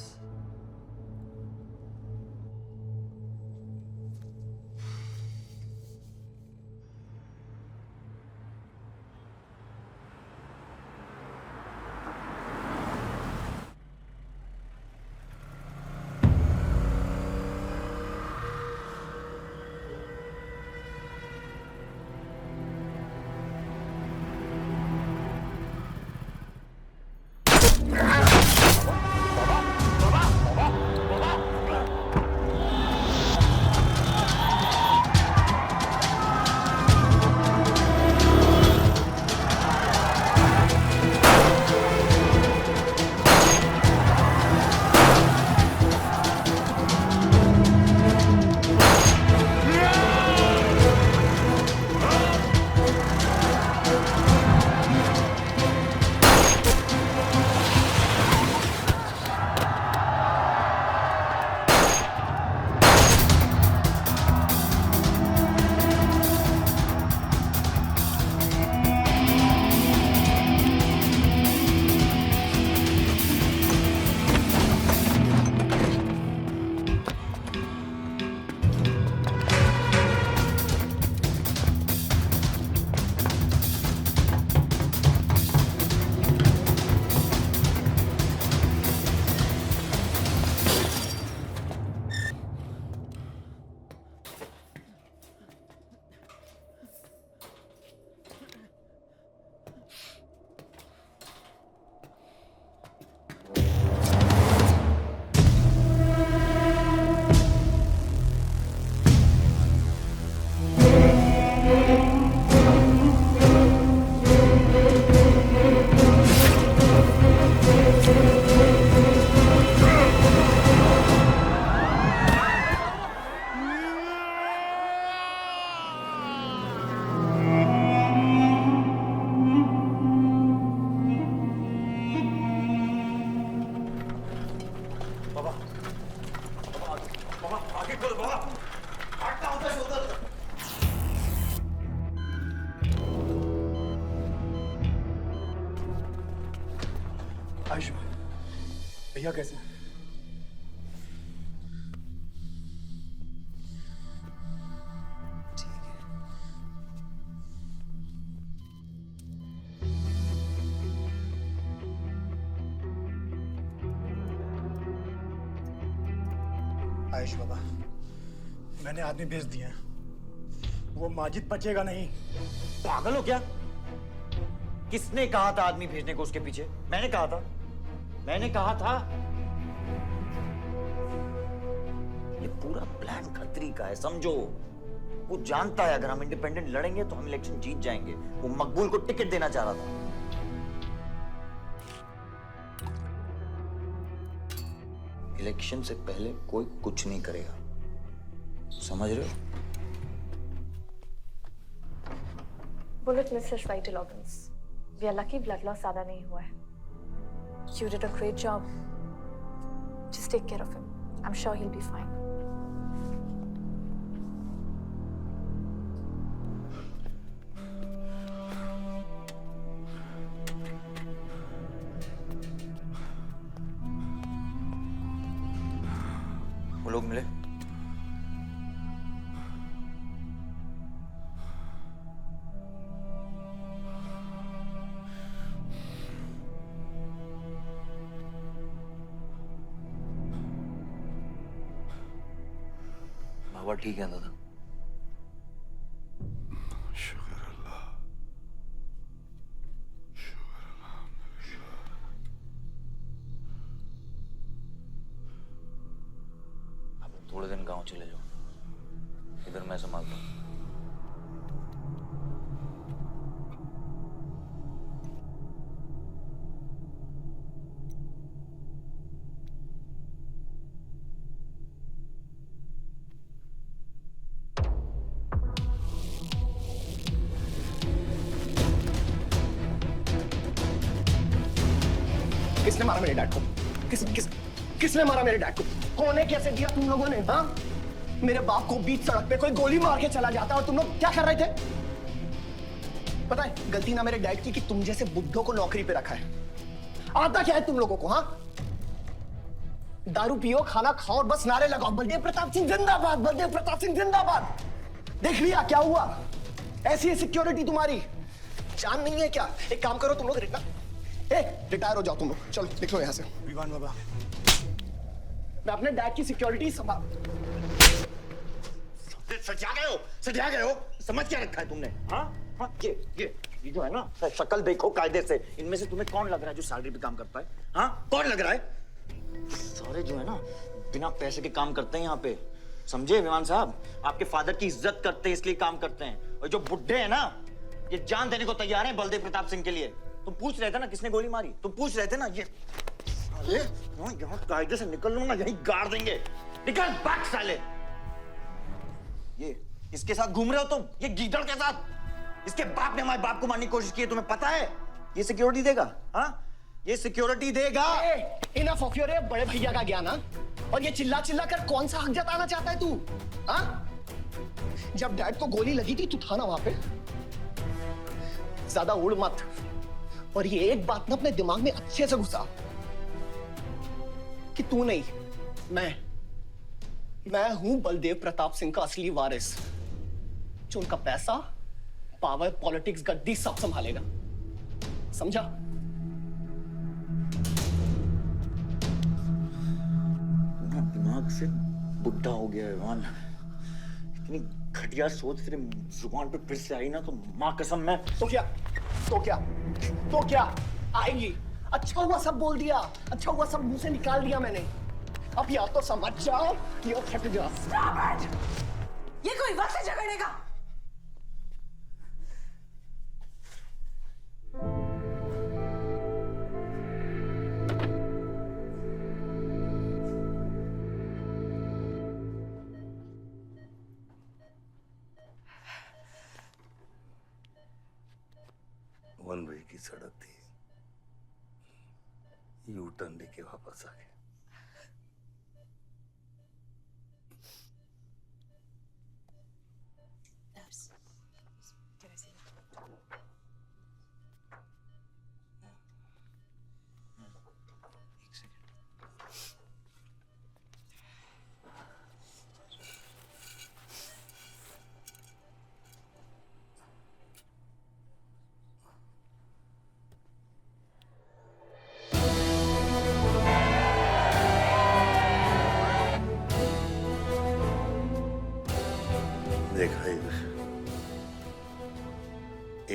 आयुष्मान, भैया कैसे? आयुष बाबा, मैंने आदमी भेज दिए हैं। वो माजिद बचेगा नहीं। पागल हो क्या? किसने कहा था आदमी भेजने को उसके पीछे? मैंने कहा था। ये पूरा प्लान खत्री का है, समझो। वो जानता है अगर हम इंडिपेंडेंट लड़ेंगे तो हम इलेक्शन जीत जाएंगे। वो मकबूल को टिकट देना चाह रहा था। इलेक्शन से पहले कोई कुछ नहीं करेगा, समझ रहे हो? Bullet missed his vital organs. We are lucky blood loss ज़्यादा नहीं हुआ है. You did a great job. Just take care of him. I'm sure he'll be fine. वो लोग मिले? बाबा ठीक है दादा? शुक्र अल्लाह, शुक्र अल्लाह। आप थोड़े दिन गांव चले जाओ, इधर मैं संभालता हूँ। मेरे डैड को? किसने मारा मेरे डैड को? कौन है? कैसे दिया तुम लोगों ने? हाँ, मेरे बाप को बीच सड़क पे कोई गोली मार के चला जाता और तुम लोग क्या कर रहे थे? पता है गलती ना मेरे डैड की कि तुम जैसे बुड्ढों को नौकरी पे रखा है। आता क्या है तुम लोगों को? हाँ, दारू पियो, खाना खाओ और बस नारे लगाओ, बलदेव प्रताप सिंह जिंदाबाद, बलदेव प्रताप सिंह जिंदाबाद। देख लिया क्या हुआ? ऐसी है सिक्योरिटी तुम्हारी। जान नहीं है क्या? एक काम करो तुम लोग, रिटायर हो जाओ तुम लोग। चलो निकलो यहाँ से। विवान बाबा, मैं अपने डैड की सिक्योरिटी संभाल। सजा गए हो। समझ क्या रखा है तुमने? हाँ हाँ, ये जो है ना, शक्ल देखो कायदे से। इनमें से तुम्हें कौन लग रहा है जो सैलरी पे काम करता है? हाँ, कौन लग रहा है? सारे जो है ना बिना पैसे के काम करते हैं यहाँ पे, समझे विमान साहब? आपके फादर की इज्जत करते हैं इसलिए काम करते हैं। और जो बुड्ढे हैं ना, ये जान देने को तैयार हैं बलदेव प्रताप सिंह के लिए। तुम पूछ रहे थे ना किसने गोली मारी? तुम पूछ रहे थे ना? ये साले यहाँ कायदे से निकल लूंगा, यहीं गाड़ देंगे। निकल भाग साले। ये इसके साथ घूम रहे हो तुम, ये गीदड़ के साथ। इसके बाप ने हमारे बाप को मारने की कोशिश की है, तुम्हें पता है? ये सिक्योरिटी देगा? हाँ, ये सिक्योरिटी देगा। इनफ ऑफ योर बड़े भैया का ज्ञान। और ये चिल्ला चिल्ला कर कौन सा हक जताना चाहता है तू? हाँ, जब डैड को गोली लगी थी तू था ना वहां पे? ज्यादा उड़ मत। और ये एक बात ना अपने दिमाग में अच्छे से घुसा कि तू नहीं, मैं हूं बलदेव प्रताप सिंह का असली वारिस, जो उनका पैसा, पावर, पॉलिटिक्स, गद्दी सब संभालेगा। समझा? दिमाग से बुढ़ा हो गया है विमान। इतनी घटिया सोच तेरे जुबान पे फिर से आई ना तो माँ कसम मैं। तो क्या आएगी? अच्छा हुआ सब बोल दिया, अच्छा हुआ सब मुंह से निकाल दिया मैंने। अब या तो समझ जाओ या फट जाओ। ये कोई वक्त है झगड़ने का? वन वे की सड़क थी, यू टर्न लेके वापस आ गए। देखा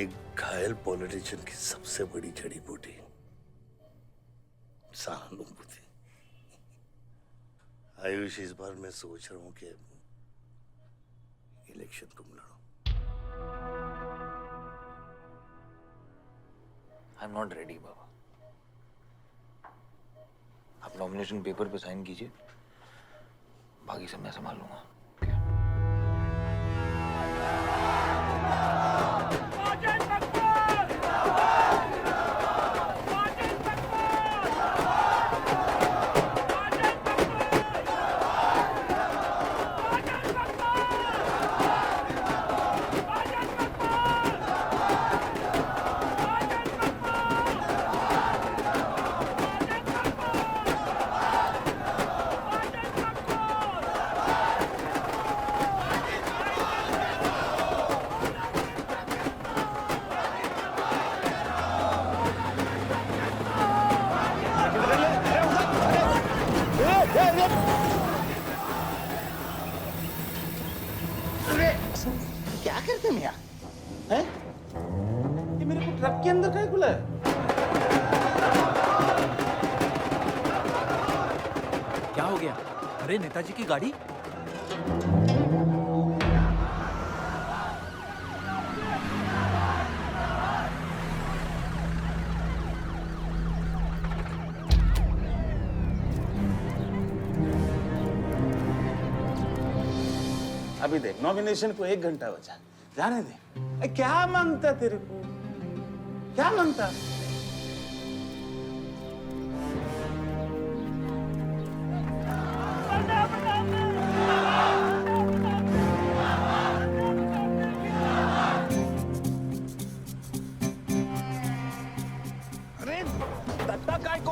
एक घायल पॉलिटिशियन की सबसे बड़ी जड़ी बूटी सहानुभूति। आयुष, इस बार मैं सोच रहा हूं कि इलेक्शन तुम लड़ो। आई एम नॉट रेडी बाबा। आप नॉमिनेशन पेपर पे साइन कीजिए, बाकी सब मैं संभाल लूंगा। क्या करते हैं हैं? ये मेरे को ट्रक के अंदर कहीं खुला है? क्या हो गया? अरे नेताजी की गाड़ी। अभी देख, नॉमिनेशन को 1 घंटा बचा, जाने दे। अरे क्या मांगता तेरे को? क्या मांगता?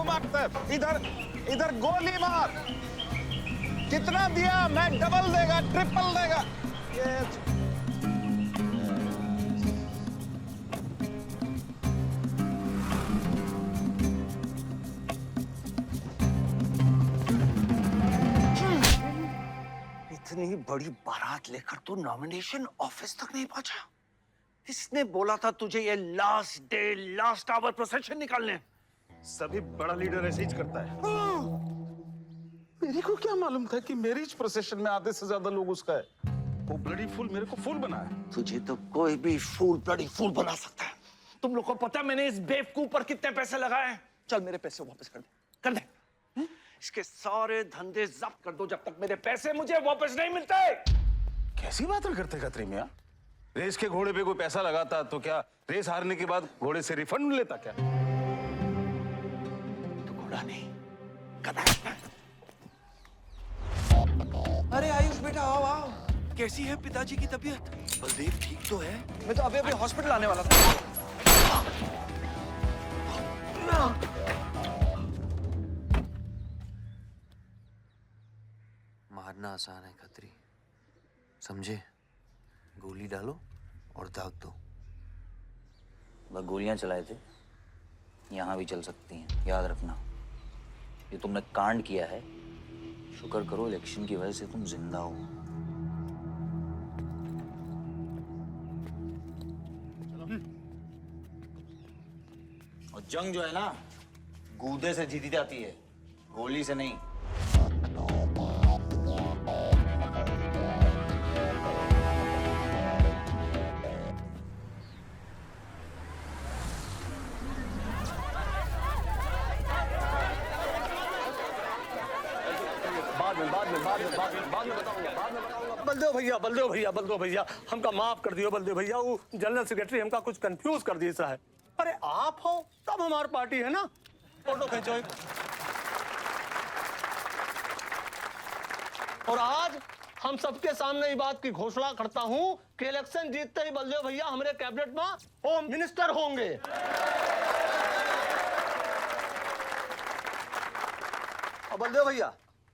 मकतब, इधर इधर गोली मार। कितना दिया? मैं डबल देगा, ट्रिपल देगा। ये इतनी बड़ी बारात लेकर तू नॉमिनेशन ऑफिस तक नहीं पहुंचा। इसने बोला था तुझे ये last day last hour procession निकालने। सभी बड़ा लीडर ऐसे ही करता है। मेरे को क्या मालूम था कि मैरिज प्रोसेशन में आधे से ज्यादा लोग उसका है। वो ब्लडी फूल मेरे को फूल बना है। तुझे तो कोई भी फूल ब्लडी फूल बना सकता है। तुम लोग को पता है मैंने इस बेवकूफ पर कितने पैसे लगाए हैं? चल मेरे पैसे वापस कर दे, कर दे। इसके सारे धंधे जब्त कर दो जब तक मेरे पैसे मुझे वापस नहीं मिलते। कैसी बातें करते खत्री मियां? रेस के घोड़े पे कोई पैसा लगाता तो क्या रेस हारने के बाद घोड़े से रिफंड लेता क्या? तो घोड़ा नहीं, गधा। अरे आयुष बेटा आओ आओ। कैसी है पिताजी की तबीयत? बलदेव ठीक तो है? मैं तो अभी हॉस्पिटल आने वाला था। मारना आसान है खत्री, समझे? गोली डालो और दाग दो। बस गोलियां चलाए थे, यहां भी चल सकती हैं, याद रखना। ये तुमने कांड किया है, शुक्र करो इलेक्शन की वजह से तुम जिंदा हो। और जंग जो है ना, गूदे से जीती जाती है, गोली से नहीं। बलदेव भैया हमका माफ कर दियो। बलदेव भैया वो जनरल सेक्रेटरी हमका कुछ कंफ्यूज कर दिया सा है। अरे आप हो तब हमारी पार्टी है ना। फोटो खींचो। और आज हम सबके सामने ये बात की घोषणा करता हूं कि इलेक्शन जीतते ही बलदेव भैया हमारे कैबिनेट में होम मिनिस्टर होंगे। और बलदेव भैया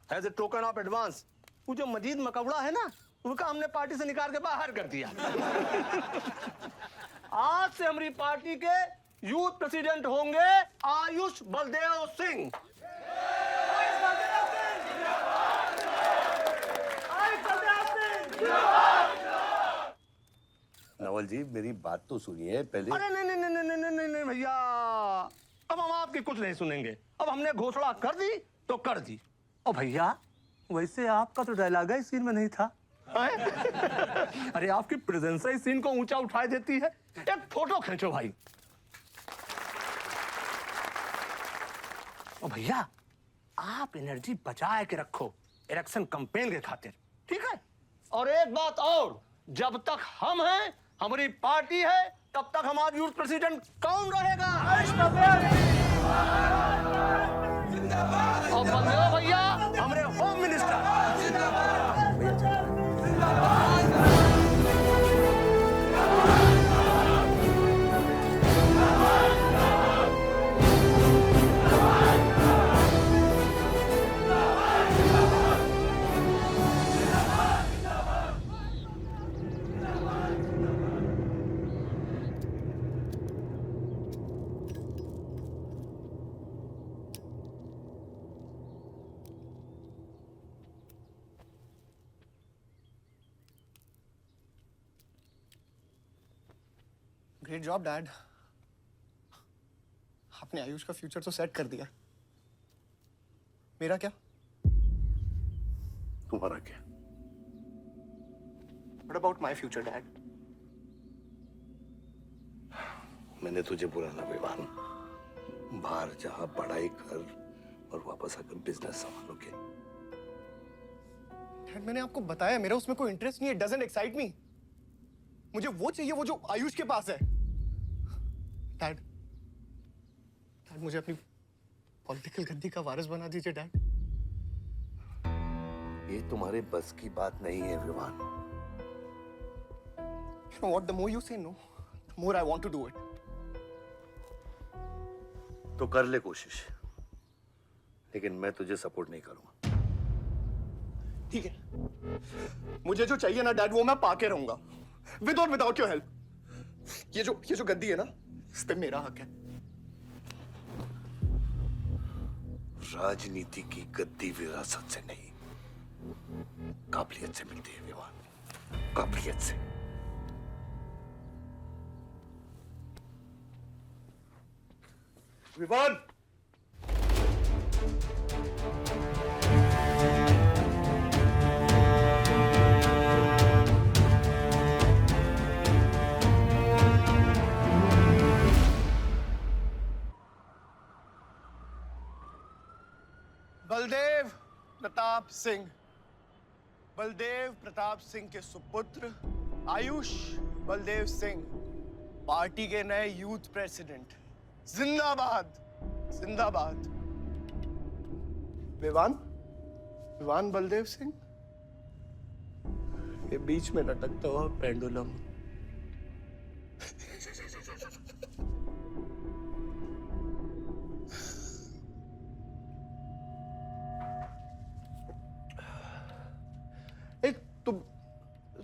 as a token of advance वो जो मजीद मकबड़ा है ना, उनका हमने पार्टी से निकाल के बाहर कर दिया। आज से हमारी पार्टी के यूथ प्रेसिडेंट होंगे आयुष बलदेव सिंह। नवल जी मेरी बात तो सुनिए पहले। अरे नहीं नहीं नहीं नहीं नहीं नहीं नहीं भैया, अब हम आपकी कुछ नहीं सुनेंगे। अब हमने घोषणा कर दी तो कर दी। और भैया वैसे आपका तो डायलॉग इस सीन में नहीं था। अरे आपकी प्रेजेंस इस सीन को ऊंचा उठा देती है। एक फोटो खींचो भाई। और भैया आप एनर्जी बचा के रखो इलेक्शन कैंपेन के खातिर, ठीक है? और एक बात और, जब तक हम हैं, हमारी पार्टी है, तब तक हमारा यूथ प्रेसिडेंट कौन रहेगा? और बलदेव भैया हमारे home minister. Great job dad. आपने आयुष का फ्यूचर तो सेट कर दिया। मेरा क्या? तुम्हारा क्या? What about my future, Dad? मैंने तुझे पुराना विवान बाहर जहां पढ़ाई कर और वापस आकर बिजनेस संभालोगे। डैड मैंने आपको बताया मेरा उसमें कोई इंटरेस्ट नहीं है। Doesn't excite me. मुझे वो चाहिए वो जो आयुष के पास है। डैड मुझे अपनी पॉलिटिकल गद्दी का वारिस बना दीजिए डैड। ये तुम्हारे बस की बात नहीं है Vivaan. You know what? The more you say no, the more I want to do it. तो कर ले कोशिश। लेकिन मैं तुझे सपोर्ट नहीं करूंगा। ठीक है, मुझे जो चाहिए ना डैड वो मैं पाके रहूंगा, विद और विदाउट योर हेल्प। ये जो गद्दी है ना, इस पे मेरा हक है। राजनीति की गद्दी विरासत से नहीं, काबिलियत से मिलती है विवान, काबिलियत से। विवान, बलदेव प्रताप सिंह, बलदेव प्रताप सिंह के सुपुत्र आयुष बलदेव सिंह पार्टी के नए यूथ प्रेसिडेंट। जिंदाबाद, जिंदाबाद। विवान, विवान बलदेव सिंह, ये बीच में लटकता हुआ पेंडुलम।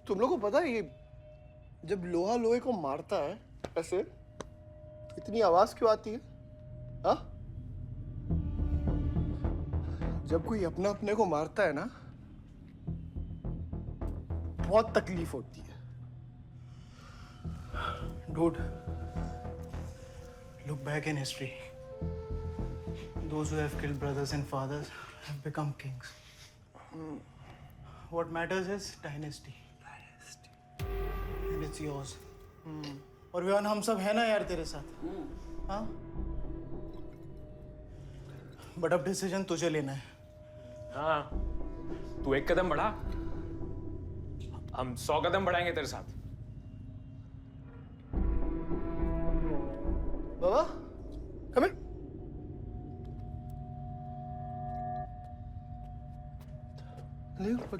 तुम लोगों को पता है ये जब लोहा लोहे को मारता है ऐसे इतनी आवाज क्यों आती है? हाँ? जब कोई अपना अपने को मारता है ना, बहुत तकलीफ होती है। Dude, look back in history. Those who have killed brothers and fathers have become kings. What matters is dynasty. And it's yours. और विवान हम सब है ना यार तेरे साथ, हाँ? बट अब डिसीजन तुझे लेना है। हाँ, तू एक कदम बढ़ा, हम 100 कदम बढ़ाएंगे तेरे साथ। बाबा, come in.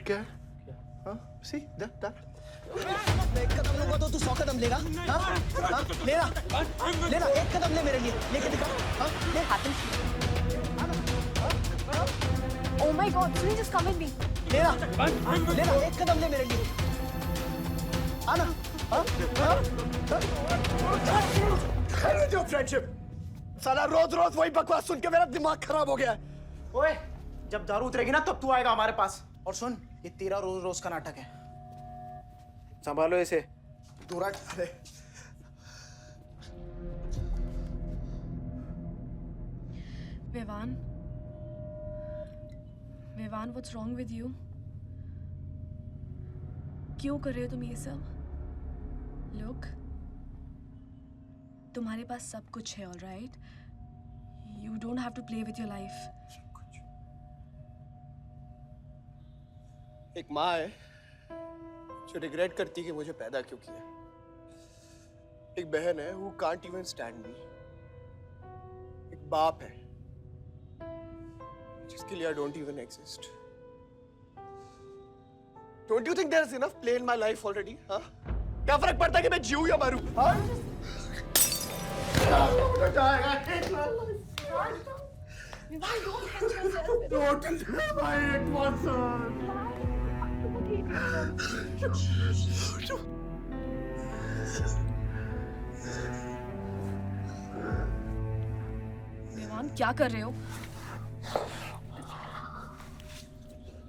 क्या है? हाँ, see that. मैं एक कदम लूंगा तो तू 100 कदम लेगा? हाँ? हाँ? लेना, लेना, एक कदम ले मेरे लिए, लेके दिखा। हाँ? ले हाथ में। Oh my God, Sunil, just come with me. लेना, लेना, एक कदम ले मेरे लिए। आना, हाँ? हाँ? खैर जो फ्रेंडशिप, साला रोज वही बकवास सुन के मेरा दिमाग खराब हो गया है। ओए, जब दारू उतरेगी ना तब तू आएगा हमारे पास। और सुन, ये तेरा रोज का नाटक है। संभालो इसे। दूरा अरे Vivaan, Vivaan, what's wrong with you? क्यों कर रहे हो तुम ये सब? Look, तुम्हारे पास सब कुछ है, all right? You don't have to play with your life. एक माँ है जो रिग्रेट करती कि मुझे पैदा क्यों किया। एक बहन है who can't even stand me. एक बाप है जिसके लिए I don't even exist. Don't you think there is enough play in my life already? हाँ? क्या फर्क पड़ता है कि मैं जीऊँ या मरूँ? हाँ? Vivan, don't hurt yourself. Don't live by it, Watson. Vivaan, क्या कर रहे हो?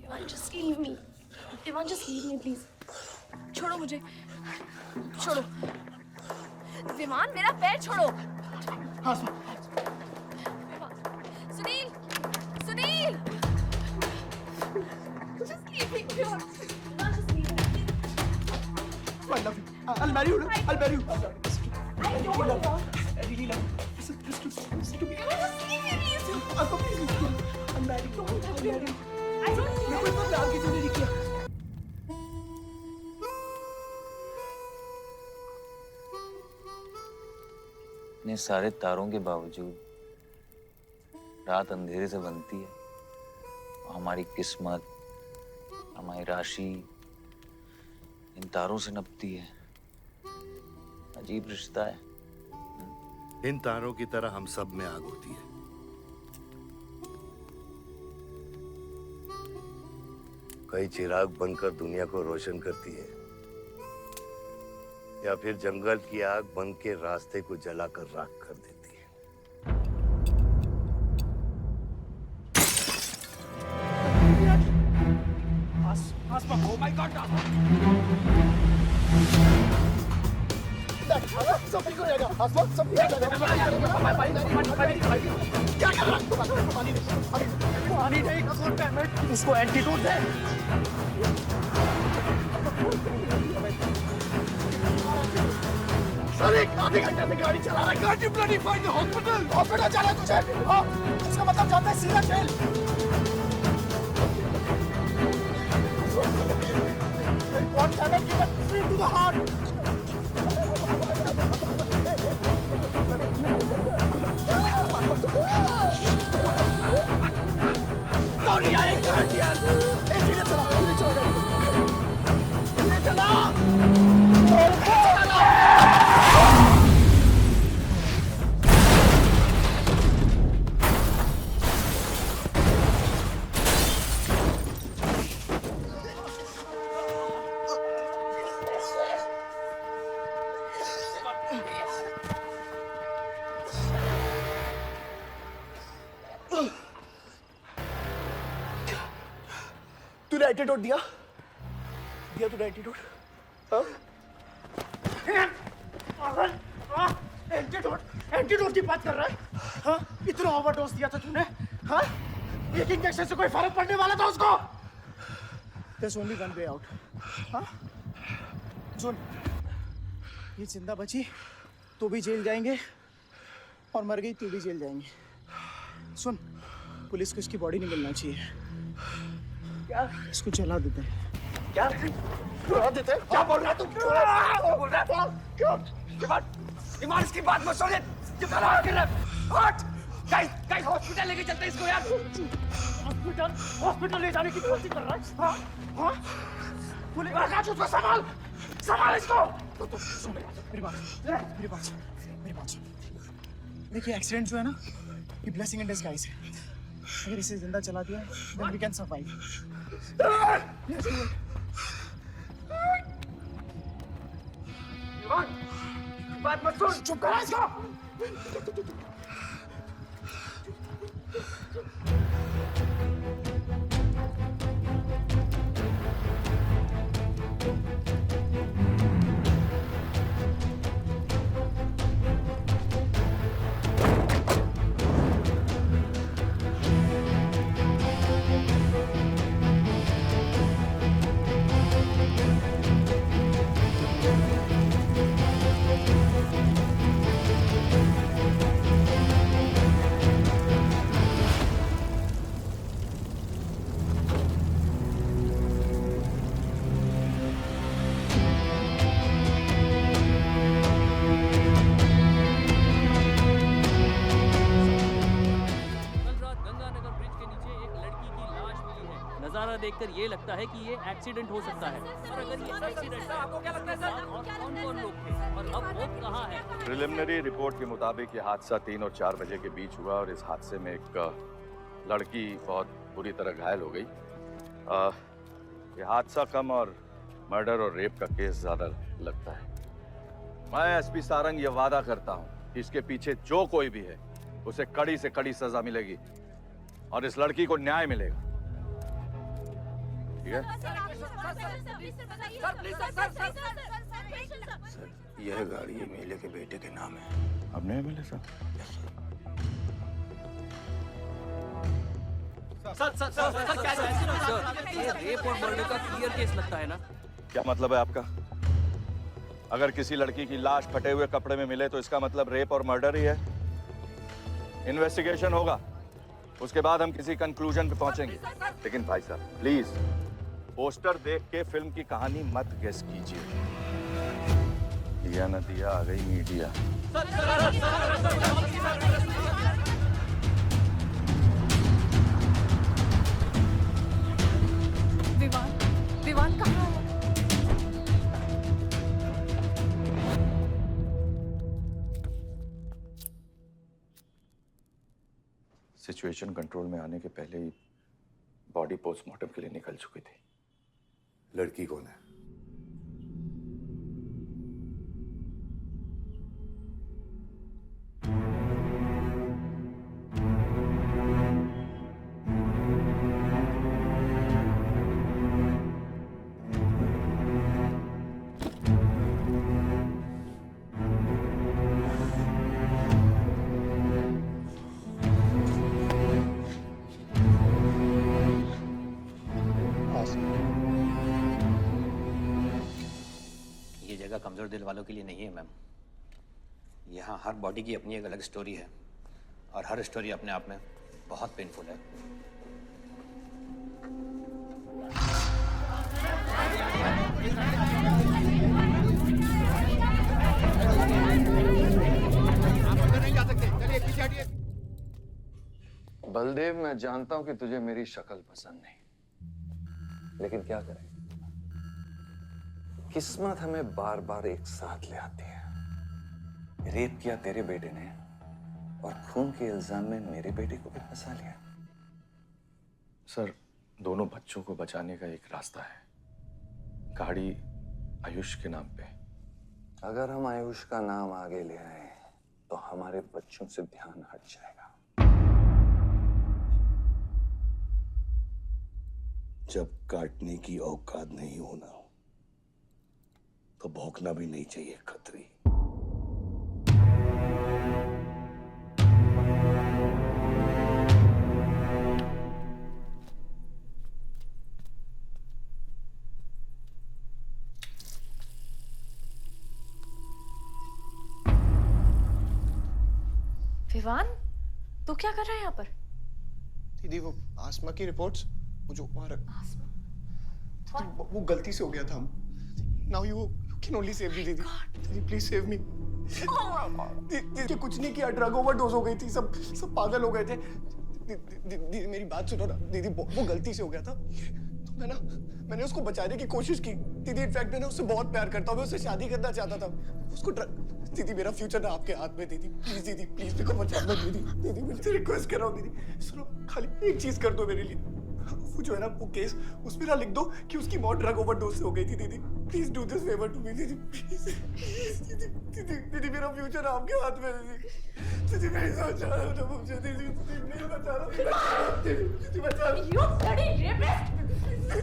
Vivan, just leave me. Vivan, just leave me, please. छोड़ो मुझे, छोड़ो। विमान, मेरा पैर छोड़ो। हाँ, Sunil, Sunil, just leave me, Vivan. Vivan, just leave me. I love you. I'll marry you. I'll marry you. I don't want. I really love you. Listen to me. Vivan, just leave me, please. Uncle, please listen to me. I'll marry you. I'll marry you. I don't care. मेरे को इतना प्यार किसी ने नहीं किया। इतने सारे तारों के बावजूद रात अंधेरे से बनती है। हमारी किस्मत, हमारी राशि इन तारों से नपती है। अजीब रिश्ता है। इन तारों की तरह हम सब में आग होती है, कई चिराग बनकर दुनिया को रोशन करती है या फिर जंगल की आग बन के रास्ते को जलाकर राख कर देती है। Oh my God! सब ठीक हो जाएगा। आसमान सब ठीक हो जाएगा। क्या कर रहा है? पानी नहीं, उसको एंटीडोट दे। सर एक आधे घंटे से गाड़ी चला रहा है। Can't you bloody find the hospital? Hospital जाना है तुझे? हाँ, उसका मतलब जाता है सीधा jail. What damage given straight to the heart? Sorry, I can't hear. धीरे चला, धीरे चला। तूने एंटीडोट दिया तूने एंटीडोट? एंटीडोट की बात कर रहा है? हाँ, इतना ओवरडोज दिया था तूने? हाँ, एक इंजेक्शन से कोई फर्क पड़ने वाला था उसको? There's only one way out. हाँ, सुन, ये जिंदा बची तो भी जेल जाएंगे और मर गई तो भी जेल जाएंगे। सुन, पुलिस को इसकी बॉडी नहीं मिलना चाहिए। क्या? इसको जला देते हैं। क्या? जला देते हैं? क्या बोल रहा है तू? क्या बोल रहा है? क्यों? ईमान इसकी बात मत सुन। ये बड़ा कर रहा है। हट! गाइस हॉस्पिटल लेके चलते हैं इसको यार। हॉस्पिटल ले जाने की कोशिश कर रहा है? हाँ? हाँ? पुलिस का उसको संभाल इसको। तो सुन मेरी बात। देखिए एक्सीडेंट जो है ना, ये ब्लेसिंग इन डिस्गाइज है। अगर इसे जिंदा चला दिया, then we can survive. बात मत सुन। चुप करा इसको। नजारा देखकर ये लगता है कि ये एक्सीडेंट हो सकता है। और अगर ये एक्सीडेंट है, आपको क्या लगता है सर? और कौन-कौन लोग थे और अब वो कहाँ है? प्रिलिमिनरी रिपोर्ट के मुताबिक ये हादसा 3 और 4 बजे के बीच हुआ और इस हादसे में एक लड़की बहुत बुरी तरह घायल हो गई। ये हादसा कम और मर्डर और रेप का केस ज्यादा लगता है। मैं एसपी सारंग ये वादा करता हूँ कि इसके पीछे जो कोई भी है उसे कड़ी से कड़ी सजा मिलेगी और इस लड़की को न्याय मिलेगा। ठीक है? सर, यह गाड़ी एमएलए के बेटे के नाम है। अब नहीं एमएलए साहब? ये रेप और मर्डर का क्लियर केस लगता है ना? क्या मतलब है आपका? अगर किसी लड़की की लाश फटे हुए कपड़े में मिले तो इसका मतलब रेप और मर्डर ही है। इन्वेस्टिगेशन होगा, उसके बाद हम किसी कंक्लूजन पे पहुंचेंगे। लेकिन भाई साहब प्लीज पोस्टर देख के फिल्म की कहानी मत गेस कीजिए। दिया न दिया आ गई मीडिया। विवान कहाँ है? सिचुएशन कंट्रोल में आने के पहले ही बॉडी पोस्टमार्टम के लिए निकल चुकी थी। लड़की कौन है? ये जगह कमजोर दिल वालों के लिए नहीं है मैम। यहाँ हर बॉडी की अपनी एक अलग स्टोरी है और हर स्टोरी अपने आप में बहुत पेनफुल है। बलदेव, मैं जानता हूं कि तुझे मेरी शक्ल पसंद नहीं, लेकिन क्या करें, किस्मत हमें बार बार एक साथ ले आती है। रेप किया तेरे बेटे ने और खून के इल्जाम में मेरे बेटे को भी फंसा लिया। सर, दोनों बच्चों को बचाने का एक रास्ता है, गाड़ी आयुष के नाम पे। अगर हम आयुष का नाम आगे ले आए तो हमारे बच्चों से ध्यान हट जाएगा। जब काटने की औकात नहीं होना तो भौंकना भी नहीं चाहिए खतरी। विवान, तू क्या कर रहा है यहाँ पर? दीदी वो आसमा की रिपोर्ट्स, वो जो वहाँ वो गलती से हो गया था। हम now you can only save me दीदी। दीदी प्लीज सेव मी। दीदी कुछ नहीं किया, ड्रग ओवरडोज हो गई थी, सब पागल हो गए थे। दीदी मेरी बात सुनो ना दीदी, वो गलती से हो गया था। तो मैंने उसको बचाने की कोशिश की दीदी। इनफैक्ट मैंने उससे बहुत प्यार करता हूँ, मैं उससे शादी करना चाहता था। उसको दीदी मेरा फ्यूचर ना आपके हाथ में दीदी। प्लीज मेरे को बचा लो दीदी। दीदी मुझे रिक्वेस्ट कर रहा हूँ दीदी, सुनो खाली एक चीज कर दो मेरे लिए। वो जो है ना वो केस, उसमें ना लिख दो कि उसकी मौत ड्रग ओवरडोज से हो गई थी दीदी। Please do this favour to me दीदी, प्लीज। दीदी मेरा फ्यूचर आपके हाथ में दीदी। दीदी मेरी सोच रहा हूँ ना मुझे दीदी, प्लीज बचा लो दीदी, बचा लो। You bloody rapist!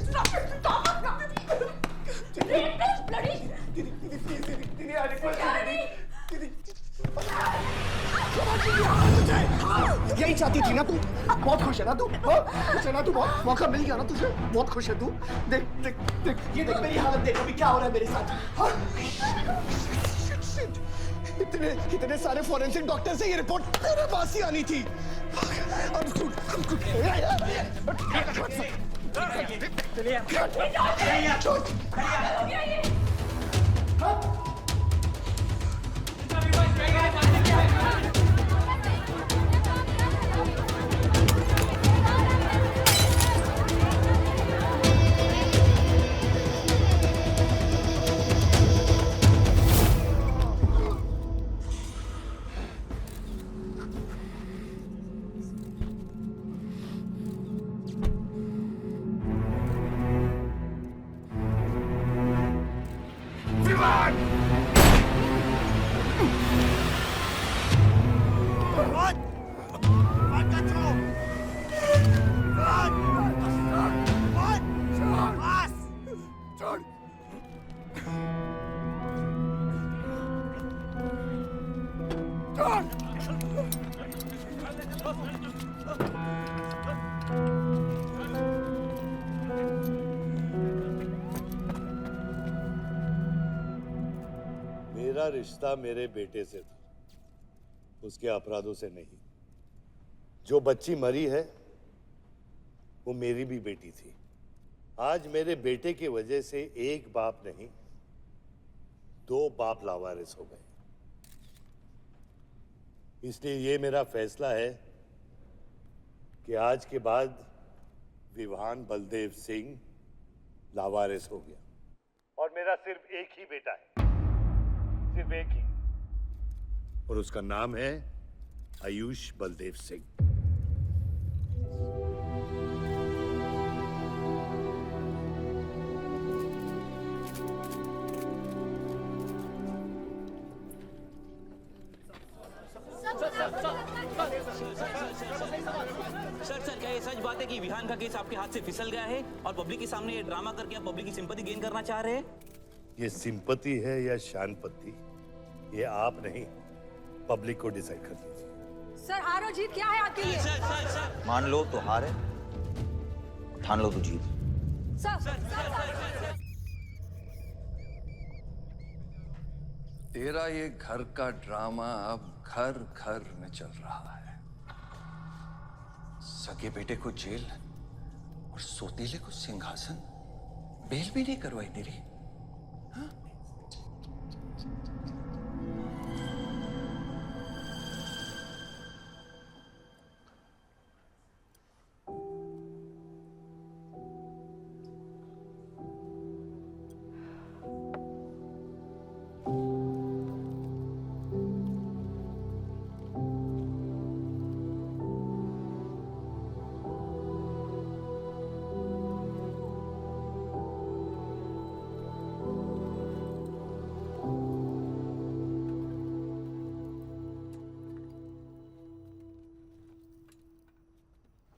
Stop it! Stop it! Rapist, bloody! दीदी प्लीज दीदी आ रिक्वेस्ट दीदी। यही चाहती थी ना तू? बहुत खुश है ना तू? खुश है ना तू? बहुत मौका मिल गया ना तुझे? बहुत खुश है तू? देख देख देख, ये देख मेरी हालत, देख अभी क्या हो रहा है मेरे साथ। इतने सारे फॉरेंसिक डॉक्टर से ये रिपोर्ट तेरे पास ही आनी थी। मेरा रिश्ता मेरे बेटे से था, उसके अपराधों से नहीं। जो बच्ची मरी है वो मेरी भी बेटी थी। आज मेरे बेटे की वजह से एक बाप नहीं, दो बाप लावारिस हो गए। इसलिए ये मेरा फैसला है कि आज के बाद विवान बलदेव सिंह लावारिस हो गया और मेरा सिर्फ एक ही बेटा है, सिर्फ एक ही, और उसका नाम है आयुष बलदेव सिंह। सर क्या ये सच बात है कि विहान का केस आपके हाथ से फिसल गया है और पब्लिक के सामने ये ड्रामा करके आप पब्लिक की सिंपैथी गेन करना चाह रहे हैं? ये सिंपति है या शानपति, ये आप नहीं, पब्लिक को डिसाइड कर दीजिए। सर हार और जीत क्या है आपके लिए? मान लो तो हार है, ठान लो तो जीत। तेरा ये घर का ड्रामा अब घर घर में चल रहा है। सगे बेटे को जेल और सोतीले को सिंहासन, बेल भी नहीं करवाई तेरी।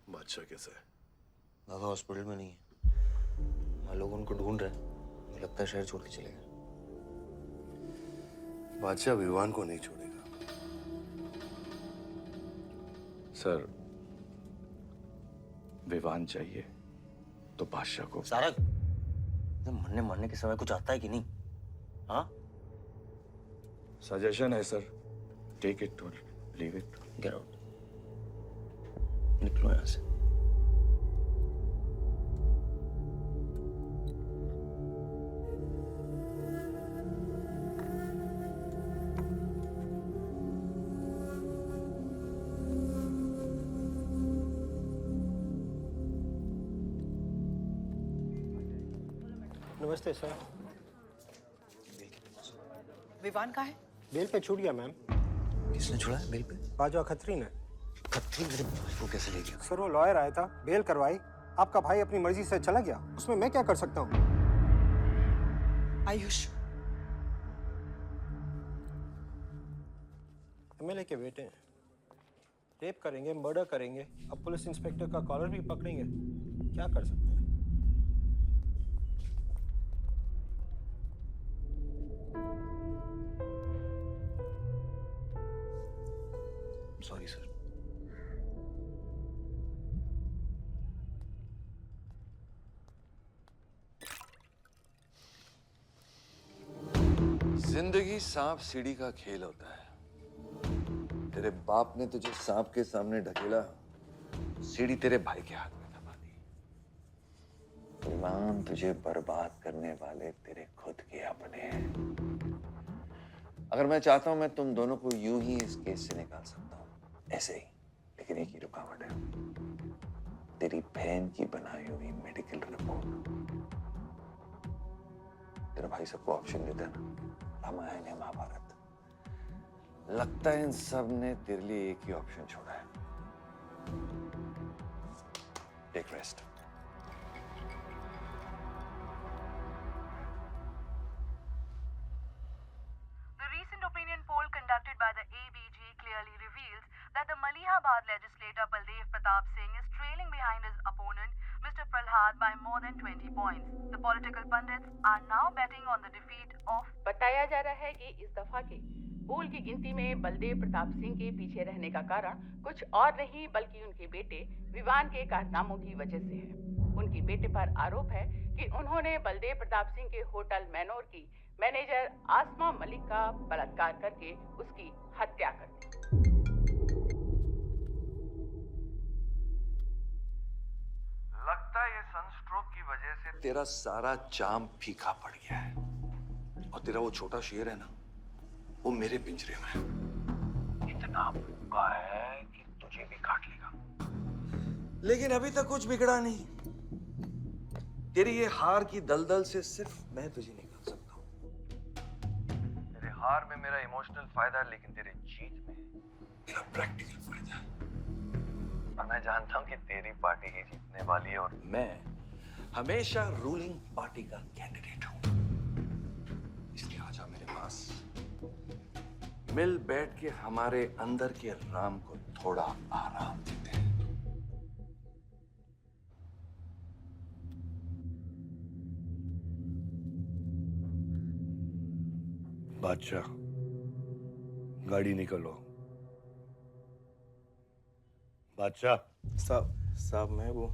बादशाह कैसा है? बाबा हॉस्पिटल में नहीं है, वहाँ लोग उनको ढूंढ रहे हैं। मुझे लगता है शहर छोड़ के चले गए। बादशाह विवान को नहीं छोड़ेगा। सर, विवान चाहिए तो बादशाह को। सारंग, मरने मरने के समय कुछ आता है कि नहीं? हाँ? सजेशन है सर, टेक इट और लीव इट। गेट आउट, निकलो यहाँ से। नमस्ते सर। विवान कहाँ है? बेल पे छूट गया मैम। किसने छोड़ा है बेल पे? बाजवा खत्री ने। खत्री मेरे भाई को कैसे ले गया? सर वो लॉयर आया था, बेल करवाई, आपका भाई अपनी मर्जी से चला गया, उसमें मैं क्या कर सकता हूँ? आयुष, एमएलए के बेटे हैं, रेप करेंगे, मर्डर करेंगे, अब पुलिस इंस्पेक्टर का कॉलर भी पकड़ेंगे, क्या कर सकते हैं? Sorry sir. जिंदगी सांप सीढ़ी का खेल होता है। तेरे बाप ने तुझे सांप के सामने ढकेला, सीढ़ी तेरे भाई के हाथ में दबा दी। विवान तुझे बर्बाद करने वाले तेरे खुद के अपने हैं। अगर मैं चाहता हूं मैं तुम दोनों को यूं ही इस केस से निकाल सकता हूं, ऐसे ही, लेकिन एक ही रुकावट है, तेरी बहन की बनाई हुई मेडिकल रिपोर्ट। तेरा भाई सबको ऑप्शन देता है ना, रामायण या महाभारत। लगता है इन सब ने तेरे लिए एक ही ऑप्शन छोड़ा है, take rest. The recent opinion poll conducted by the ABG clearly reveals that the Malihabad legislator Baldev Pratap Singh is trailing behind his opponent, Mr. Prahlad, by more than 20 points. The political pundits are now betting on the defeat of. बताया जा रहा है कि इस दफा के पोल की गिनती में बलदेव प्रताप सिंह के पीछे रहने का कारण कुछ और नहीं बल्कि उनके बेटे विवान के कारनामों की वजह से है। उनके बेटे पर आरोप है कि उन्होंने बलदेव प्रताप सिंह के होटल मैनोर की मैनेजर आसमा मलिक का बलात्कार करके उसकी हत्या कर दी। लगता है ये सनस्ट्रोक की वजह से तेरा सारा जाम फीका पड़ गया है, और तेरा वो छोटा शेर है ना, वो मेरे पिंजरे में है। इतना भूखा है कि तुझे भी काट लेगा। लेकिन अभी तक कुछ बिगड़ा नहीं। तेरी ये हार की दलदल से सिर्फ मैं तुझे निकाल सकता हूँ। तेरे हार में मेरा इमोशनल फायदा है, लेकिन तेरे जीत में मेरा प्रैक्टिकल फायदा है। और मैं जानता हूँ कि तेरी पार्टी ही जीतने वाली है, और मैं हमेशा रूलिंग पार्टी का कैंडिडेट हूँ। इसलिए आजा मेरे पास, मिल बैठ के हमारे अंदर के राम को थोड़ा आराम देते हैं। बादशाह, गाड़ी निकलो। बादशाह साहब मैं वो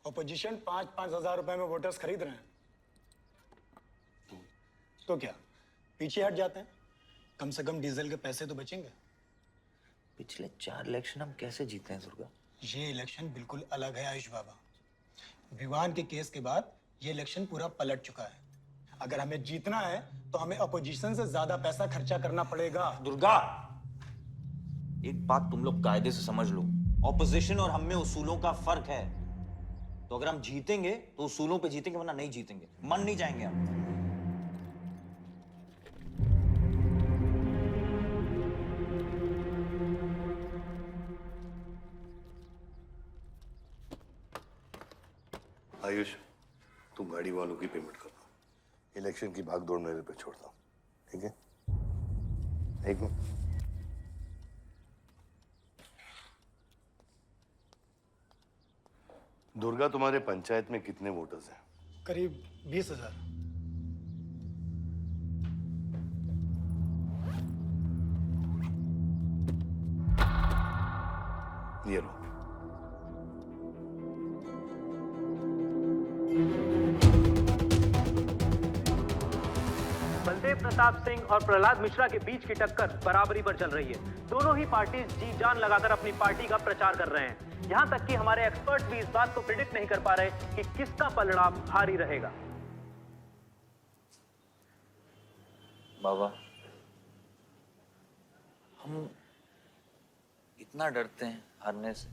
अपोजिशन 5-5 हजार रुपए में वोटर्स खरीद रहे हैं, तो क्या पीछे हट जाते हैं? कम से कम डीजल के पैसे तो बचेंगे। पिछले 4 इलेक्शन हम कैसे जीते हैं दुर्गा? ये इलेक्शन बिल्कुल अलग है आयुष बाबा। विवान के केस के बाद ये इलेक्शन पूरा पलट चुका है। अगर हमें जीतना है तो हमें अपोजिशन से ज्यादा पैसा खर्चा करना पड़ेगा। दुर्गा, एक बात तुम लोग कायदे से समझ लो, ऑपोजिशन और हम में उसूलों का फर्क है। तो अगर हम जीतेंगे तो उसूलों पे जीतेंगे, वरना नहीं जीतेंगे, मन नहीं जाएंगे हम। आयुष, तुम गाड़ी वालों की पेमेंट कर दो। इलेक्शन की भागदौड़ मेरे पे छोड़ दो, ठीक है? एक मिनट। दुर्गा, तुम्हारे पंचायत में कितने वोटर्स हैं? करीब 20,000। ये लो। बलदेव प्रताप सिंह और प्रहलाद मिश्रा के बीच की टक्कर बराबरी पर चल रही है। दोनों ही पार्टी जी जान लगाकर अपनी पार्टी का प्रचार कर रहे हैं। यहां तक कि हमारे एक्सपर्ट भी इस बात को प्रिडिक्ट नहीं कर पा रहे कि किसका पलड़ा भारी रहेगा। बाबा, हम इतना डरते हैं हारने से।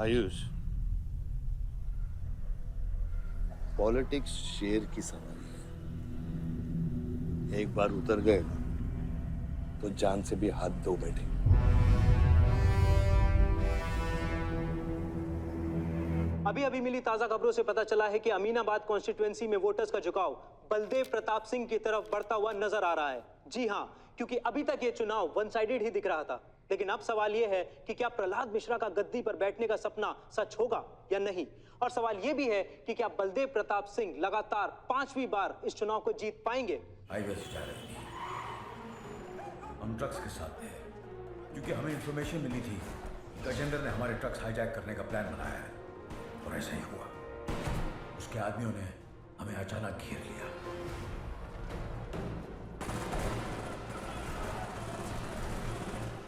आयुष, पॉलिटिक्स शेर की सवारी है। एक बार उतर गए ना तो जान से भी हाथ धो बैठे। अभी मिली ताजा खबरों से पता चला है कि अमीनाबाद कॉन्स्टिट्यूएंसी में वोटर्स का झुकाव बलदेव प्रताप सिंह की तरफ बढ़ता हुआ नजर आ रहा है। जी हां, क्योंकि अभी तक ये चुनाव वन साइडेड ही दिख रहा था। लेकिन अब सवाल यह है कि क्या प्रहलाद मिश्रा का गद्दी पर बैठने का सपना सच होगा या नहीं। और सवाल यह भी है कि क्या बलदेव प्रताप सिंह लगातार 5वीं बार इस चुनाव को जीत पाएंगे। हम ट्रक्स के साथ थे क्योंकि हमें इंफॉर्मेशन मिली थी गजेंद्र ने हमारे ट्रक्स हाईजैक करने का प्लान बनाया है, और ऐसा ही हुआ। उसके आदमियों ने हमें अचानक घेर लिया।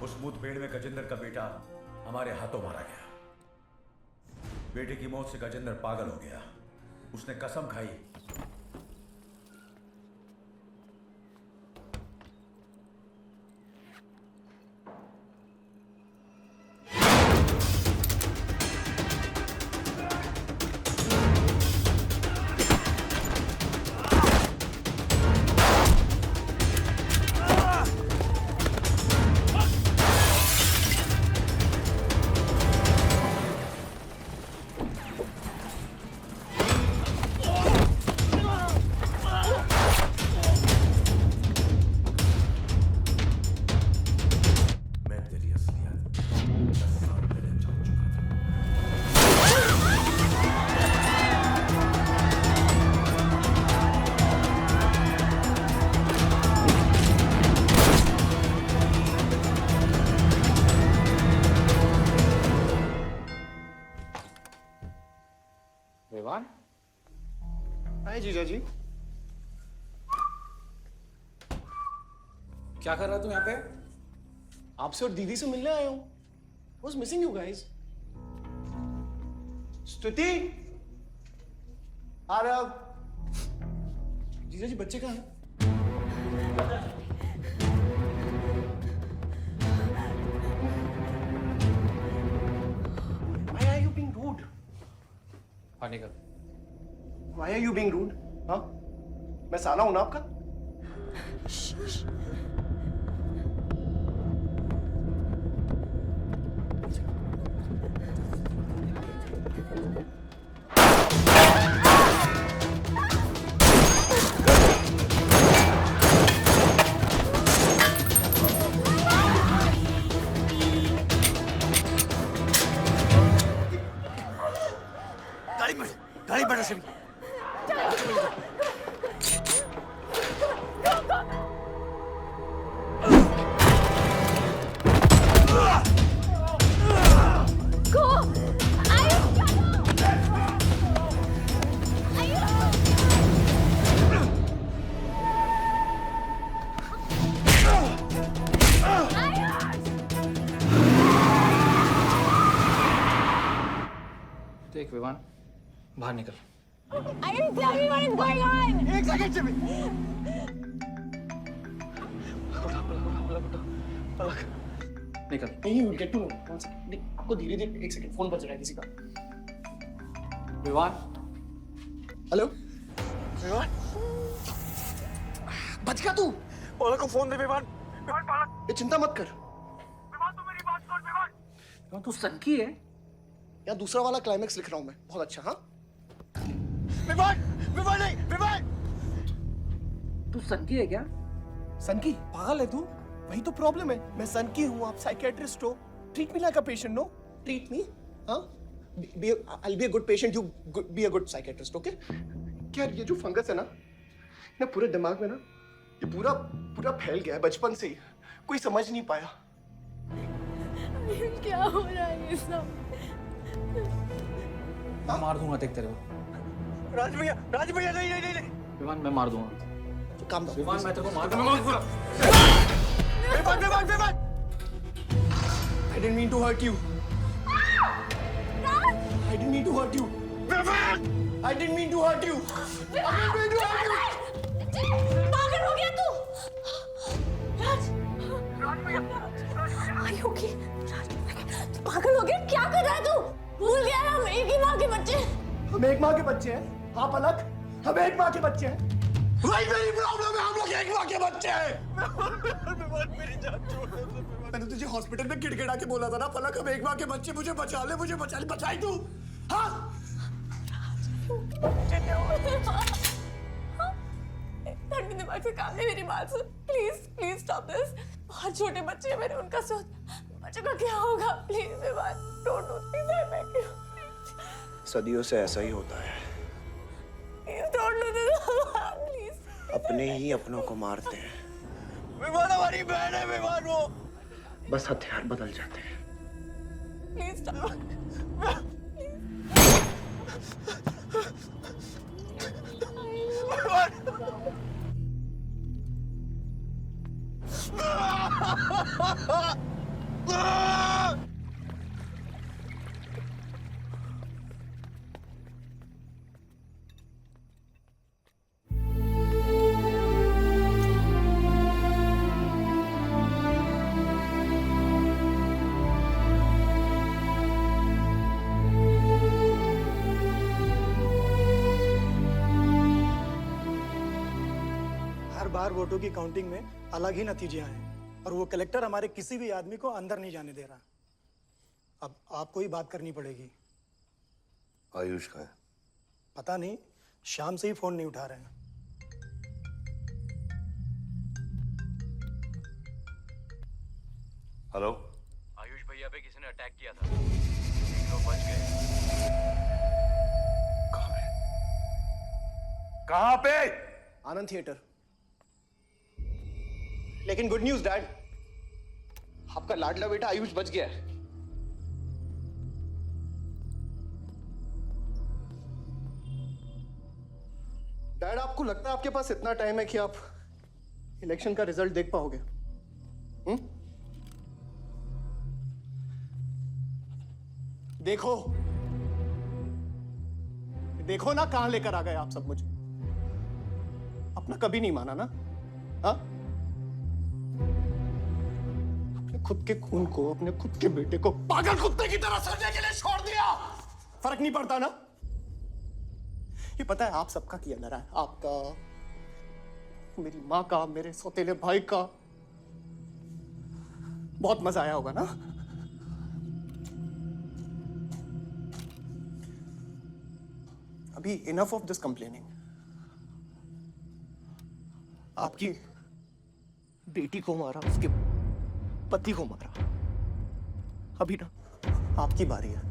उस मुठभेड़ में गजेंद्र का बेटा हमारे हाथों मारा गया। बेटे की मौत से गजेंद्र पागल हो गया। उसने कसम खाई हाय जीजा जी। क्या कर रहा तू यहाँ पे? आपसे और दीदी से मिलने आया हूं। Was missing you guys. स्तुति, आ रहा। जीजा जी बच्चे कहाँ हैं? बाहर निकल। Why are you being rude? हाँ? मैं साला हूं ना आपका? गाड़ी बढ़ा सभी। देख विवान, बाहर निकल। Ayush, tell me what is going on. एक सेकंड से भी। निकल। नहीं, you will get to know. One second. नहीं, आपको धीरे-धीरे एक सेकंड फोन बज रहा है किसी का। विवान। हेलो। विवान। बच गया तू। पलक को फोन दे विवान। विवान पलक। ये चिंता मत कर। विवान तू मेरी बात सुन विवान। विवान तू सनकी है? या दूसरा वाला क्लाइमेक्स लिख रहा हूं मैं। बहुत अच्छा हाँ? विवान! विवान नहीं! विवान! तू सनकी है क्या? सनकी? पागल है तू? वही तो प्रॉब्लम है। मैं सनकी हूँ, आप साइकियाट्रिस्ट हो। Treat me like a patient, no? Treat me, हाँ? I'll be a good patient, you be a good psychiatrist, okay? क्या ये जो फंगस है ना पूरे दिमाग में ना, ये पूरा फैल गया है बचपन से ही। कोई समझ नहीं पाया। क्या हो रहा है ये सब? मैं मार दूंगा देख तेरे को। राज भैया नहीं। विवान मैं मार दूंगा। काम दो। विवान मैं तेरे को मार दूंगा। Vivaan! I didn't mean to hurt you. I didn't mean to hurt you. Vivaan! I didn't mean to hurt you. पागल हो गया तू? राज Are you okay? राज पागल हो गया? क्या कर रहा है तू? भूल गया हम एक ही माँ के बच्चे। हम एक माँ के बच्चे हैं? हाँ पलक, हम एक माँ के बच्चे हैं। वही मेरी प्रॉब्लम है, हम लोग एक माँ के बच्चे हैं। मेरी जान छोड़ दे। मैंने तुझे हॉस्पिटल में गिड़गिड़ा के बोला था ना पलक, हम एक माँ के बच्चे, मुझे बचा ले, बचाई तू। हाँ? ठंडे दिमाग से काम नहीं, मेरी बात सुन। Please stop this. बहुत छोटे बच्चे हैं मेरे, उनका सोच बच्चों का क्या होगा? Please Vivaan, don't do this. I beg you. सदियों से ऐसा ही होता है। Don't do this. Please. अपने ही अपनों को मारते हैं। विवान हमारी बहन है, विवान वो। बस हथियार बदल जाते हैं। Please stop. बार वोटों की काउंटिंग में अलग ही नतीजे आए और वो कलेक्टर हमारे किसी भी आदमी को अंदर नहीं जाने दे रहा। अब आपको ही बात करनी पड़ेगी। आयुष का है? पता नहीं, शाम से ही फोन नहीं उठा रहे हैं। हेलो, आयुष भैया पे किसी ने अटैक किया था, तो बच गए। कहाँ पे? आनंद थिएटर। लेकिन गुड न्यूज डैड, आपका लाडला बेटा आयुष बच गया है। डैड, आपको लगता है आपके पास इतना टाइम है कि आप इलेक्शन का रिजल्ट देख पाओगे? देखो ना कहां लेकर आ गए आप सब मुझे। अपना कभी नहीं माना ना? हाँ? अपने खुद के खून को, अपने खुद के बेटे को पागल कुत्ते की तरह सड़ने के लिए छोड़ दिया। फर्क नहीं पड़ता ना? ये पता है आप सबका किया धरा है, आपका, मेरी माँ का, मेरे सौतेले भाई का। बहुत मजा आया होगा ना? अभी इनफ ऑफ दिस कंप्लेनिंग। आपकी बेटी को मारा, उसके पति को मारा, अभी ना आपकी बारी है।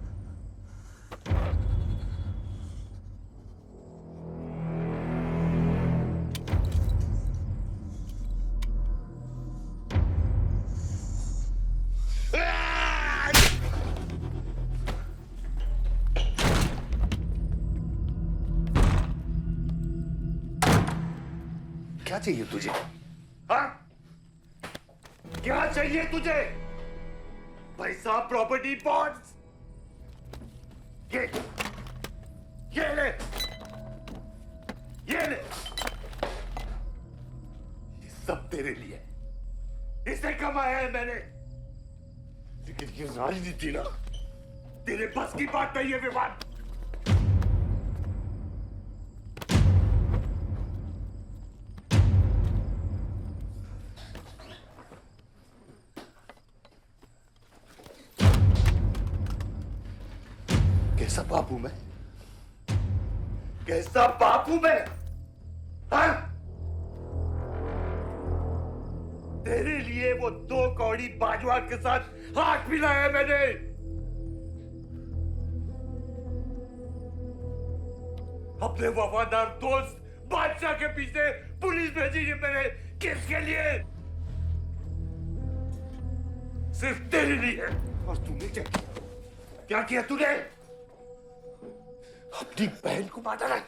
क्या चाहिए तुझे? हाँ? क्या चाहिए तुझे? पैसा, प्रॉपर्टी, बॉन्ड्स? ये ले, ये ले। ये सब तेरे लिए, इसे कमाया है मैंने। लेकिन ये राजनीति ना, तेरे बस की बात नहीं है विवाद। कैसा बाप हूं मैं? कैसा बाप हूं मैं? हाँ? तेरे लिए वो 2 कौड़ी बाजवा के साथ हाथ मिलाया मैंने। अपने वफादार दोस्त बादशाह के पीछे पुलिस भेजी है मैंने। किसके लिए? सिर्फ तेरे लिए। और तूने क्या किया तूने? अपनी बहन को मारा है।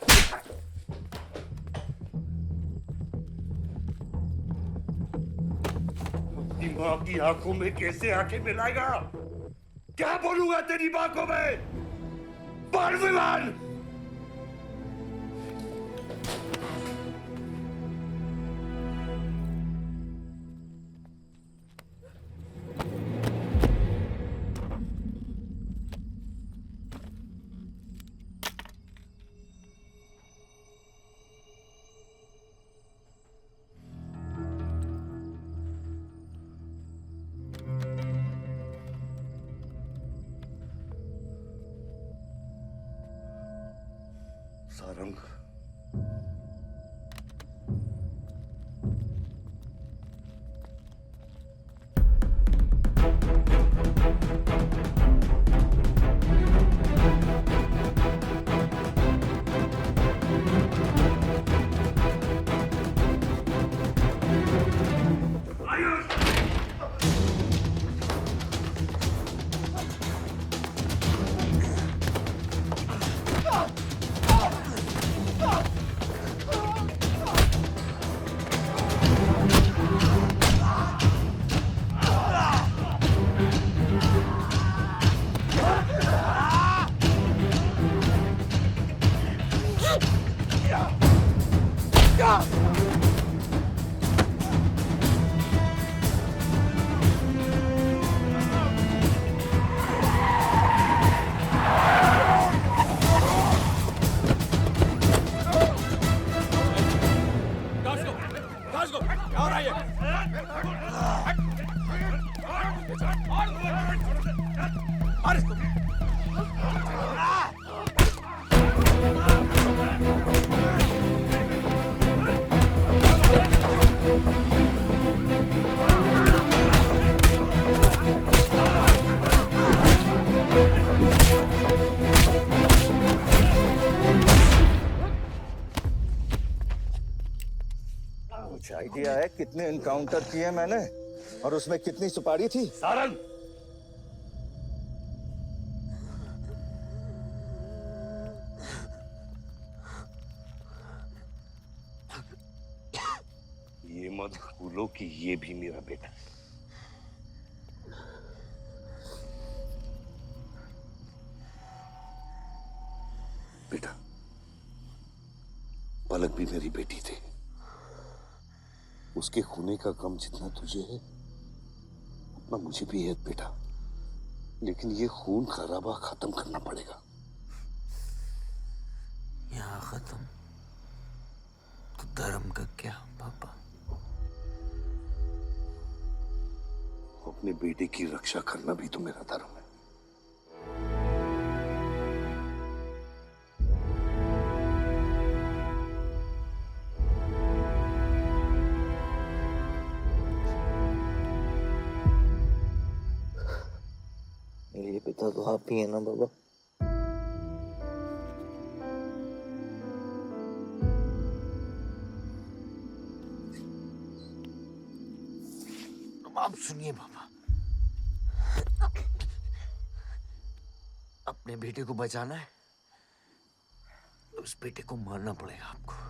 अपनी मां की आंखों में कैसे आंखें मिलाएगा? क्या बोलूंगा तेरी मां को मैं? बोल विमान। सारंग, कुछ आइडिया है कितने एनकाउंटर किए मैंने और उसमें कितनी सुपारी थी? सारंग, ये मत भूलो कि ये भी मेरा बेटा है। बेटा, पलक भी मेरी बेटी थी। उसके खोने का गम जितना तुझे है उतना मुझे भी है बेटा। लेकिन ये खून खराबा खत्म करना पड़ेगा। यहाँ खत्म तो धर्म का क्या पापा? अपने बेटे की रक्षा करना भी तो मेरा धर्म है। मेरे पिता तो आप ही है ना बाबा? आप सुनिए बाबा, अपने बेटे को बचाना है तो उस बेटे को मारना पड़ेगा आपको।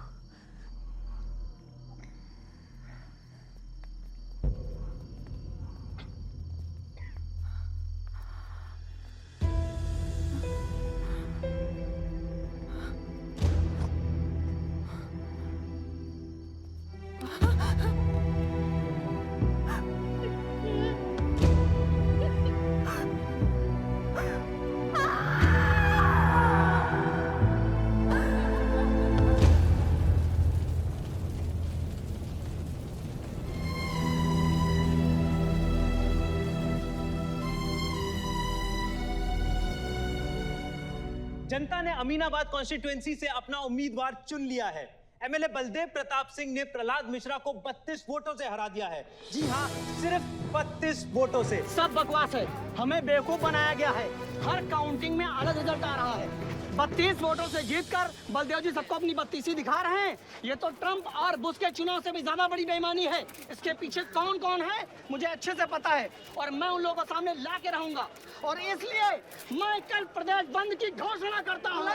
जनता ने अमीनाबाद कॉन्स्टिट्यूएंसी से अपना उम्मीदवार चुन लिया है। एमएलए बलदेव प्रताप सिंह ने प्रहलाद मिश्रा को 32 वोटों से हरा दिया है। जी हाँ, सिर्फ 32 वोटों से। सब बकवास है, हमें बेवकूफ बनाया गया है। हर काउंटिंग में अलग रिजल्ट आ रहा है। 32 वोटों से जीतकर बलदेव जी सबको अपनी बत्तीसी दिखा रहे हैं। ये तो ट्रंप और बुश के चुनाव से भी ज्यादा बड़ी बेईमानी है। इसके पीछे कौन कौन है मुझे अच्छे से पता है और मैं उन लोगों के सामने ला के रहूंगा और इसलिए मैं कल प्रदेश बंद की घोषणा करता हूँ।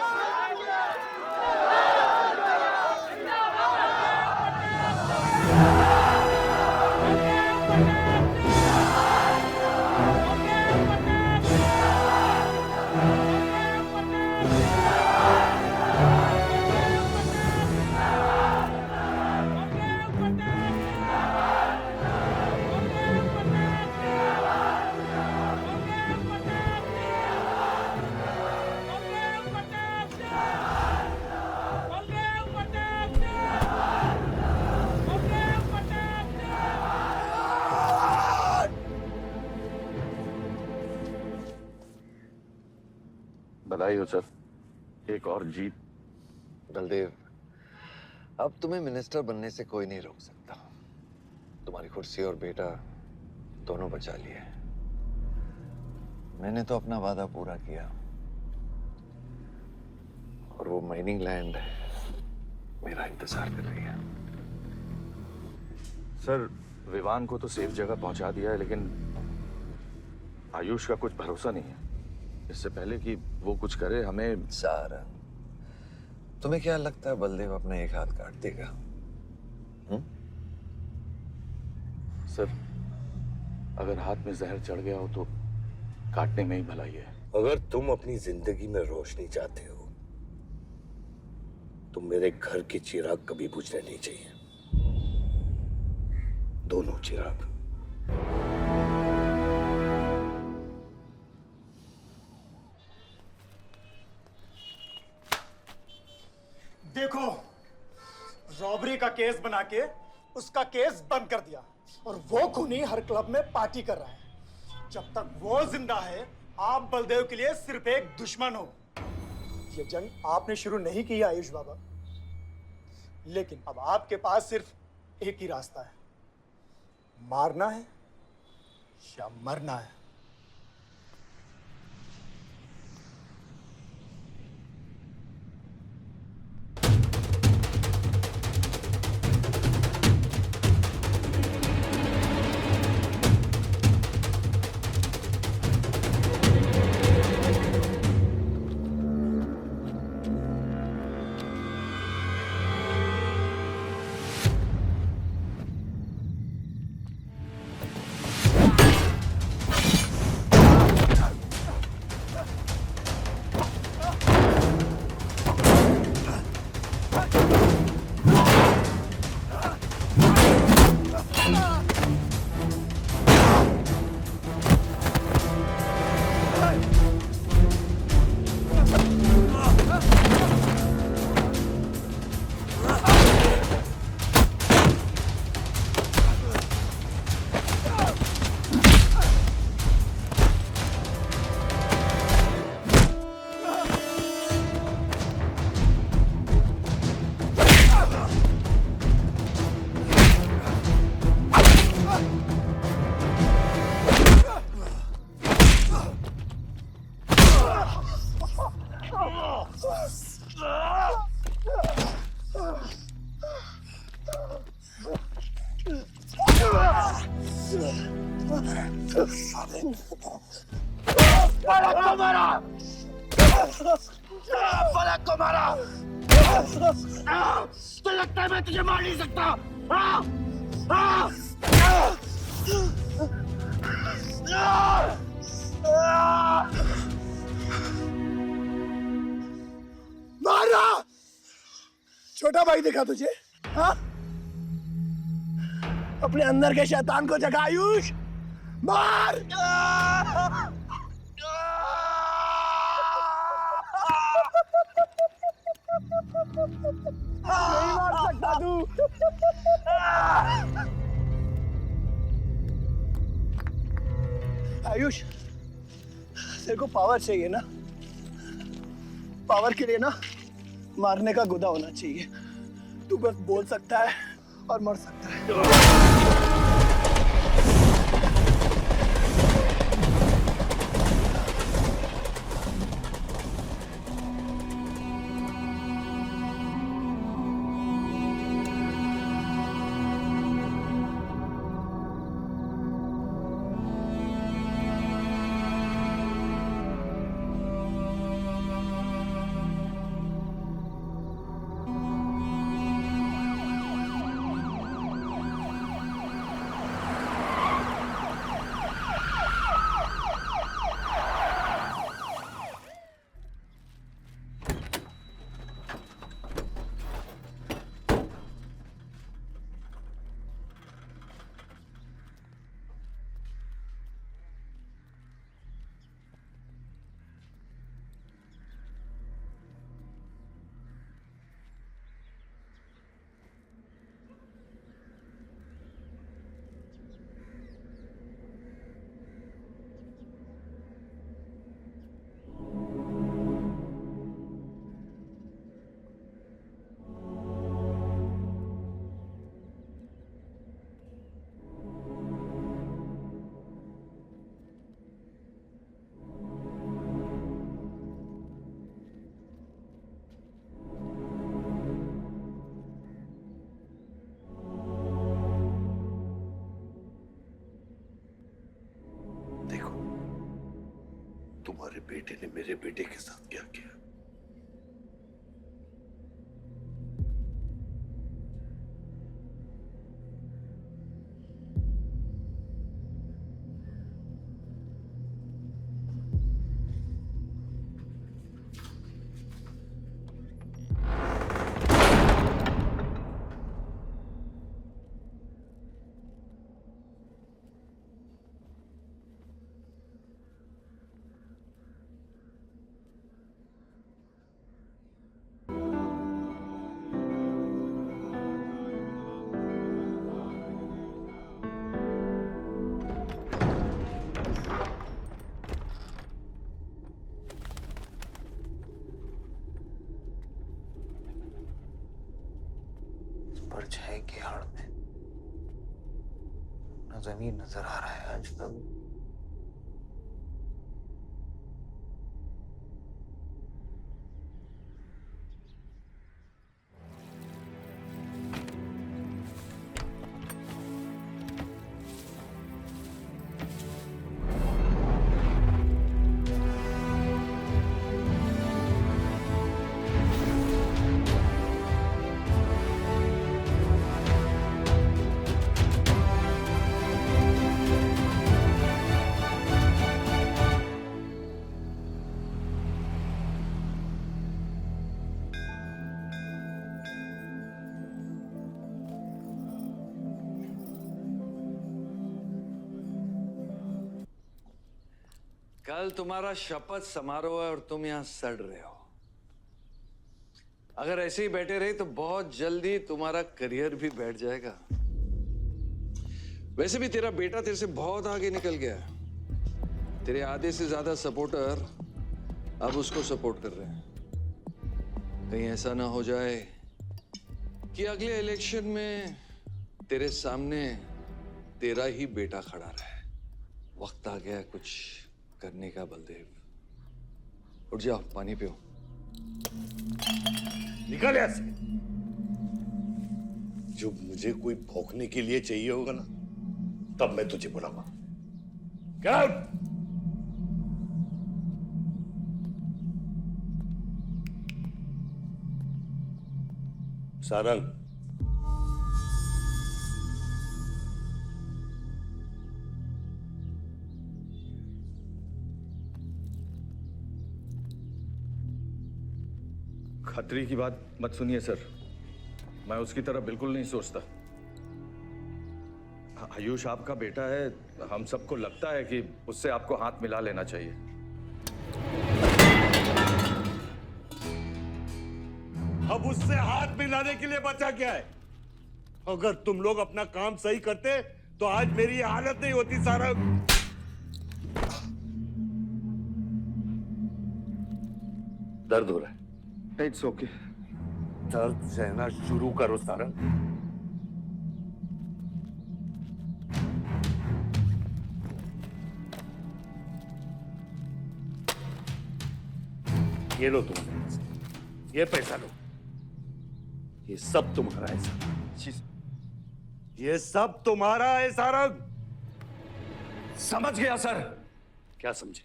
बधाई हो सर, एक और जीत। बलदेव, अब तुम्हें मिनिस्टर बनने से कोई नहीं रोक सकता। तुम्हारी कुर्सी और बेटा दोनों बचा लिए। मैंने तो अपना वादा पूरा किया और वो माइनिंग लैंड मेरा इंतजार कर रही है। सर, विवान को तो सेफ जगह पहुंचा दिया है, लेकिन आयुष का कुछ भरोसा नहीं है। इससे पहले कि वो कुछ करे हमें। सारा, तुम्हें क्या लगता है बलदेव अपना एक हाथ काट देगा? सर, अगर हाथ में जहर चढ़ गया हो तो काटने में ही भलाई है। अगर तुम अपनी जिंदगी में रोशनी चाहते हो तो मेरे घर के चिराग कभी बुझने नहीं चाहिए, दोनों चिराग। देखो, रॉबरी का केस बना के उसका केस बंद कर दिया और वो खूनी हर क्लब में पार्टी कर रहा है। जब तक वो जिंदा है, आप बलदेव के लिए सिर्फ एक दुश्मन हो। ये जंग आपने शुरू नहीं की आयुष बाबा, लेकिन अब आपके पास सिर्फ एक ही रास्ता है, मारना है या मरना है। पलक को मारा। तो लगता है मैं तुझे मार नहीं सकता। मारा। छोटा भाई दिखा तुझे? हाँ? अपने अंदर के शैतान को जगा आयुष। मार। नहीं मार सकता तू। आयुष, तेरे को पावर चाहिए ना? पावर के लिए ना मारने का गुदा होना चाहिए। तू बस बोल सकता है और मर सकता है। तुम्हारे बेटे ने मेरे बेटे के साथ क्या किया? परछाई की आड़ में न जमीन नजर आ रहा है आज तक। कल तुम्हारा शपथ समारोह है और तुम यहां सड़ रहे हो। अगर ऐसे ही बैठे रहे तो बहुत जल्दी तुम्हारा करियर भी बैठ जाएगा। वैसे भी तेरा बेटा तेरे से बहुत आगे निकल गया है। तेरे आधे से ज्यादा सपोर्टर अब उसको सपोर्ट कर रहे हैं। कहीं ऐसा ना हो जाए कि अगले इलेक्शन में तेरे सामने तेरा ही बेटा खड़ा रहे। वक्त आ गया कुछ करने का बलदेव। उठ जाओ, पानी पियो। निकल यहाँ से। जो मुझे कोई भौंकने के लिए चाहिए होगा ना, तब मैं तुझे बुलाऊंगा। Get out! सारंग, खतरी की बात मत सुनिए सर, मैं उसकी तरह बिल्कुल नहीं सोचता। आयुष आपका बेटा है, हम सबको लगता है कि उससे आपको हाथ मिला लेना चाहिए। अब उससे हाथ मिलाने के लिए बचा क्या है? अगर तुम लोग अपना काम सही करते तो आज मेरी ये हालत नहीं होती सारंग। दर्द हो रहा है? It's okay. दर्द सहना शुरू करो सारंग। ये लो तुम्हारे पैसे, ये पैसा लो, ये सब तुम्हारा है सारंग, ये सब तुम्हारा है सारंग। समझ गया सर। क्या समझे?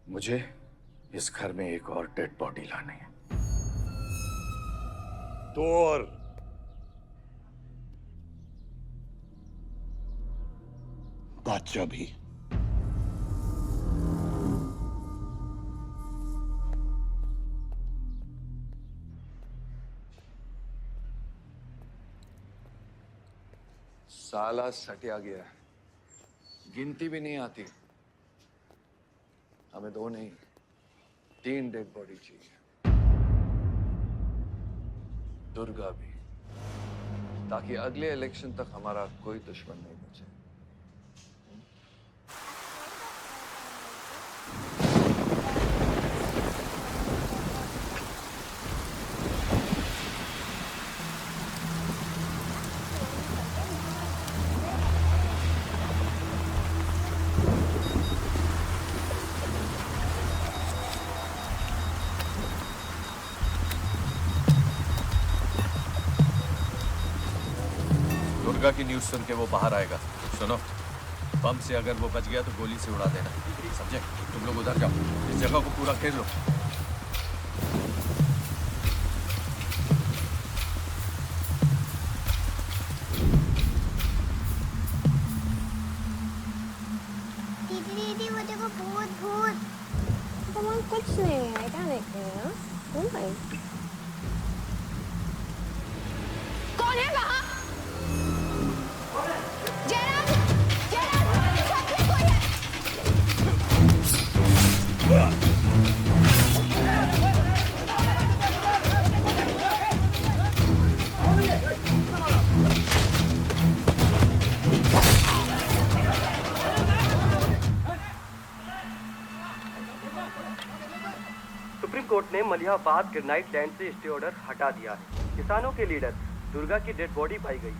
मुझे इस घर में एक और डेड बॉडी लानी है। तो और बादशाह भी। साला सटिया गया है, गिनती भी नहीं आती। हमें 2 नहीं 3 डेड बॉडी चाहिए, दुर्गा भी, ताकि अगले इलेक्शन तक हमारा कोई दुश्मन नहीं बचे। दुर्गा की न्यूज़ सुन के वो बाहर आएगा। सुनो, बम से अगर वो बच गया तो गोली से उड़ा देना, समझे? तुम लोग उधर जाओ, इस जगह को पूरा घेर लो। दीदी वो देखो, भूत भूत। तुम्हारा कुछ नहीं है, क्या देख रहे हो? कौन है वहाँ? सुप्रीम कोर्ट ने मलिहाबाद ग्रेनाइट लैंड से स्टे ऑर्डर हटा दिया है। किसानों के लीडर दुर्गा की डेड बॉडी पाई गई।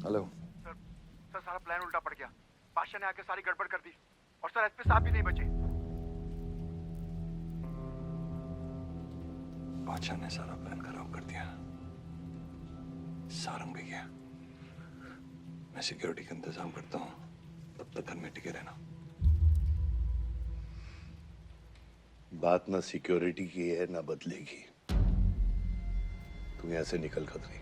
हेलो सर, सारा प्लान उल्टा पड़ गया। बादशाह ने आके सारी गड़बड़ कर दी और सर एसपी साहब भी नहीं बचे। बादशाह ने सारा प्लान खराब कर दिया। सारंग भी गया। मैं सिक्योरिटी का इंतजाम करता हूँ, तब तक घर में टिके रहना। बात ना सिक्योरिटी की है ना बदले की। तुम यहाँ से निकल खतरी।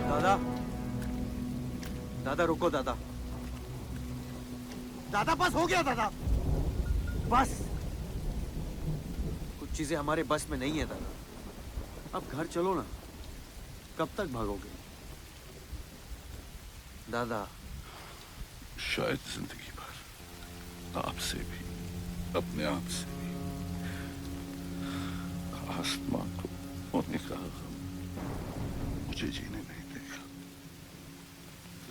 दादा, दादा रुको दादा। दादा बस हो गया दादा, बस। कुछ चीजें हमारे बस में नहीं है दादा। अब घर चलो ना, कब तक भागोगे दादा? शायद जिंदगी भर आपसे भी, अपने आप से भी। आसमां को होने का गम मुझे जीने नहीं देगा,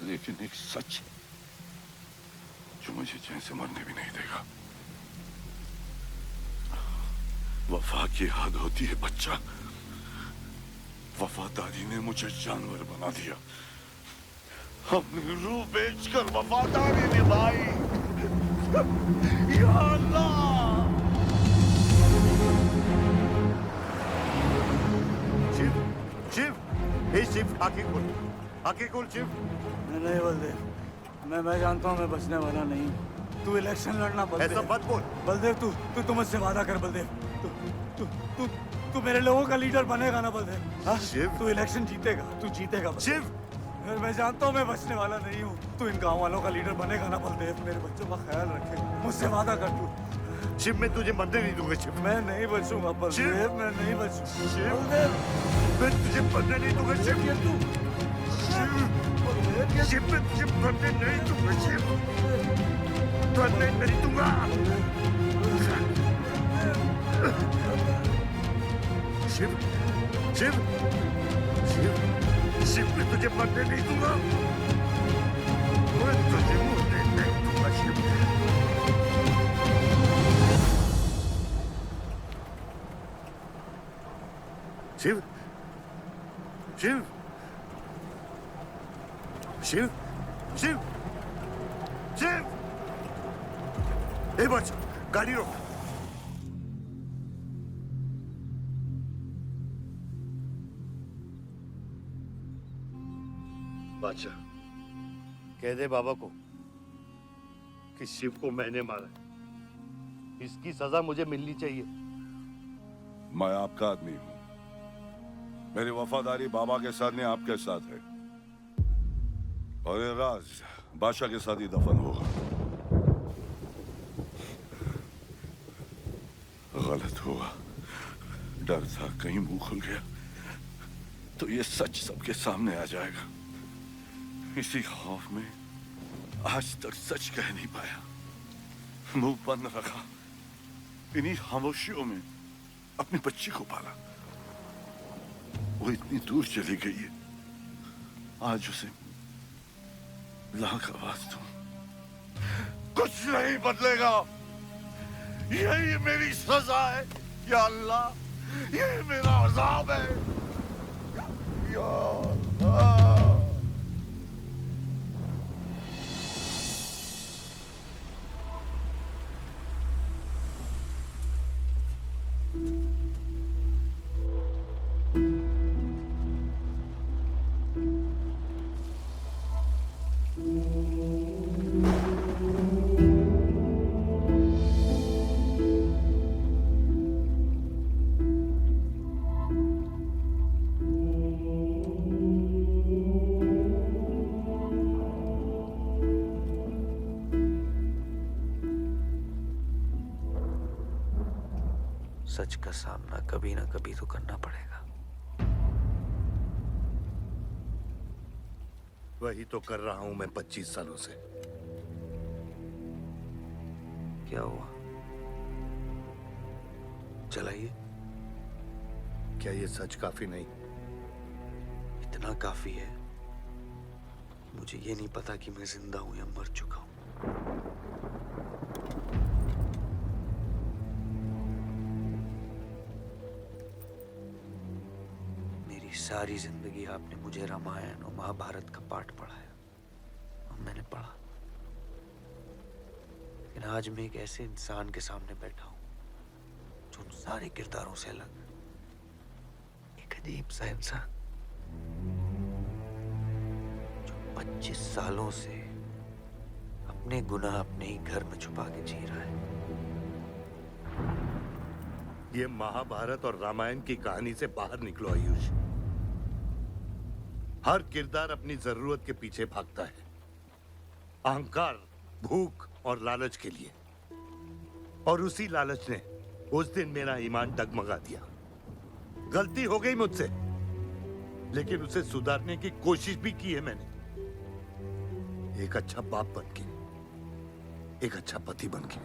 लेकिन एक सच है जो मुझे चैन से मरने भी नहीं देगा। वफा की हद होती है बच्चा। वफादारी ने मुझे जानवर बना दिया। हमने रूह बेचकर वफादारी निभाई। या अल्लाह! शिव, शिव, हे शिव, आंखें खोल, आंखें खोल शिव। नहीं बलदेव, मैं जानता हूँ मैं बचने वाला नहीं हूँ। तू इलेक्शन लड़ना बलदेव। ऐसा मत बोल। बलदेव तू मुझसे वादा कर बलदेव। तू मेरे लोगों का लीडर बनेगा ना बलदेव? हाँ? शिव, तू इलेक्शन जीतेगा, तू जीतेगा शिव। मैं जानता हूँ मैं बचने वाला नहीं हूँ। तू इन गाँव वालों का लीडर बनेगा ना बलदेव? मेरे बच्चों का ख्याल रखेगा, मुझसे वादा कर तू। शिव, मैं तुझे मरने नहीं दूंगा शिव। मैं नहीं बचूंगा बलदेव, मैं नहीं बचूंगा शिव, बलदेव। मैं तुझे मरने नहीं दूंगा शिव। शिव, मैं तुझे मरने नहीं दूंगा शिव। मरने नहीं दूंगा। शिव, शिव, शिव, शिव, मैं तुझे मरने नहीं दूंगा। मैं तुझे मरने नहीं दूंगा शिव। शिव, शिव, शिव, शिव, शिव। ए बच, गाड़ी रोक। बादशाह, कह दे बाबा को कि शिव को मैंने मारा है। इसकी सजा मुझे मिलनी चाहिए। मैं आपका आदमी हूं। मेरी वफादारी बाबा के साथ नहीं, आपके साथ है। और ये राज बादशाह के साथ ही दफन होगा। गलत हुआ, डर था कहीं मुंह खुल गया तो ये सच सबके सामने आ जाएगा। इसी खौफ में आज तक सच कह नहीं पाया, मुंह बंद रखा। इन्हीं खामोशियों में अपनी बच्ची को पाला। वो इतनी दूर चली गई है, आज उसे लाख आवाज दूं, कुछ नहीं बदलेगा। यही मेरी सजा है या अल्लाह, यही मेरा अज़ाब है या अल्लाह। सच का सामना कभी ना कभी तो करना पड़ेगा। वही तो कर रहा हूं मैं 25 सालों से। क्या हुआ? चलाइए। क्या ये सच काफी नहीं? इतना काफी है। मुझे ये नहीं पता कि मैं जिंदा हूं या मर चुका हूं। मेरी सारी जिंदगी आपने मुझे रामायण और महाभारत का पाठ पढ़ाया और मैंने पढ़ा, लेकिन आज मैं एक ऐसे इंसान के सामने बैठा हूं जो उन सारे किरदारों से अलग, एक अजीब सा इंसान जो 25 सालों से अपने गुनाह अपने ही घर में छुपा के जी रहा है। ये महाभारत और रामायण की कहानी से बाहर निकलो आयुष। हर किरदार अपनी जरूरत के पीछे भागता है, अहंकार, भूख और लालच के लिए। और उसी लालच ने उस दिन मेरा ईमान डगमगा दिया। गलती हो गई मुझसे, लेकिन उसे सुधारने की कोशिश भी की है मैंने, एक अच्छा बाप बनके, एक अच्छा पति बनके।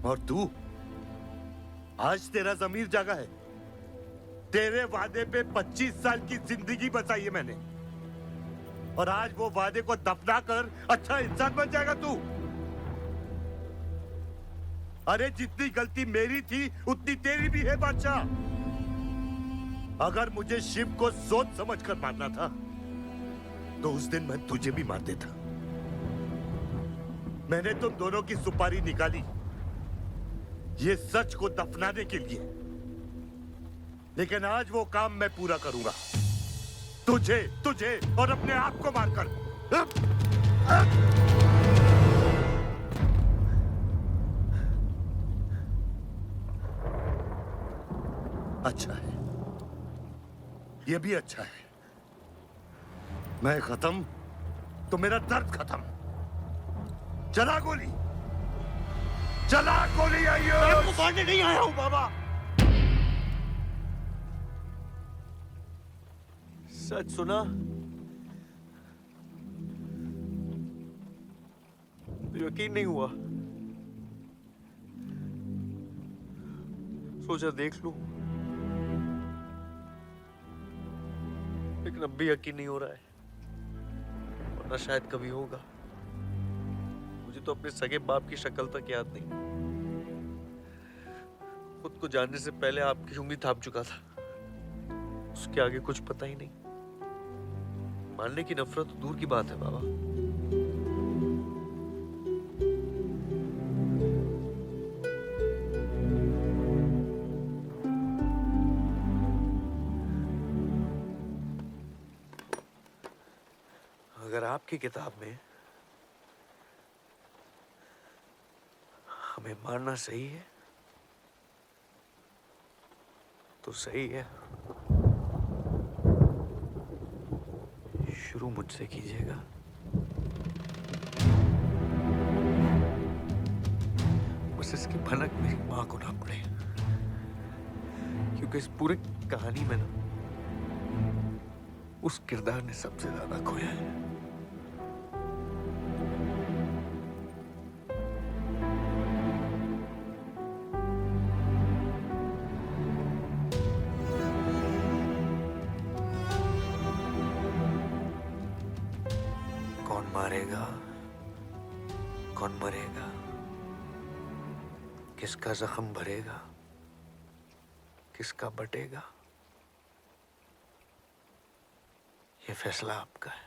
और तू, आज तेरा जमीर जागा है। तेरे वादे पे 25 साल की जिंदगी बचाई है मैंने, और आज वो वादे को दफना कर अच्छा इंसान बन जाएगा तू। अरे जितनी गलती मेरी थी उतनी तेरी भी है बादशाह। अगर मुझे शिव को सोच समझ कर मारना था तो उस दिन मैं तुझे भी मार देता। मैंने तुम दोनों की सुपारी निकाली ये सच को दफनाने के लिए, लेकिन आज वो काम मैं पूरा करूंगा, तुझे तुझे और अपने आप को मारकर। अच्छा है, ये भी अच्छा है। मैं खत्म तो मेरा दर्द खत्म। चला गोली, चला गोली। आइए, मैं आपको मारने नहीं आया हूं बाबा। सच सुना तो यकीन नहीं हुआ, सोचा देख लूं, लेकिन अब भी यकीन नहीं हो रहा है, वरना शायद कभी होगा। मुझे तो अपने सगे बाप की शक्ल तक याद नहीं। खुद को जानने से पहले आपकी उंगली थाम चुका था, उसके आगे कुछ पता ही नहीं। मानने की नफरत तो दूर की बात है बाबा। अगर आपकी किताब में हमें मारना सही है तो सही है। शुरू मुझसे कीजिएगा। बस इसकी भनक मेरी मां को ना पड़े, क्योंकि इस पूरी कहानी में ना उस किरदार ने सबसे ज्यादा खोया है। कौन मारेगा, कौन मरेगा, किसका जख्म भरेगा, किसका बटेगा, ये फैसला आपका है।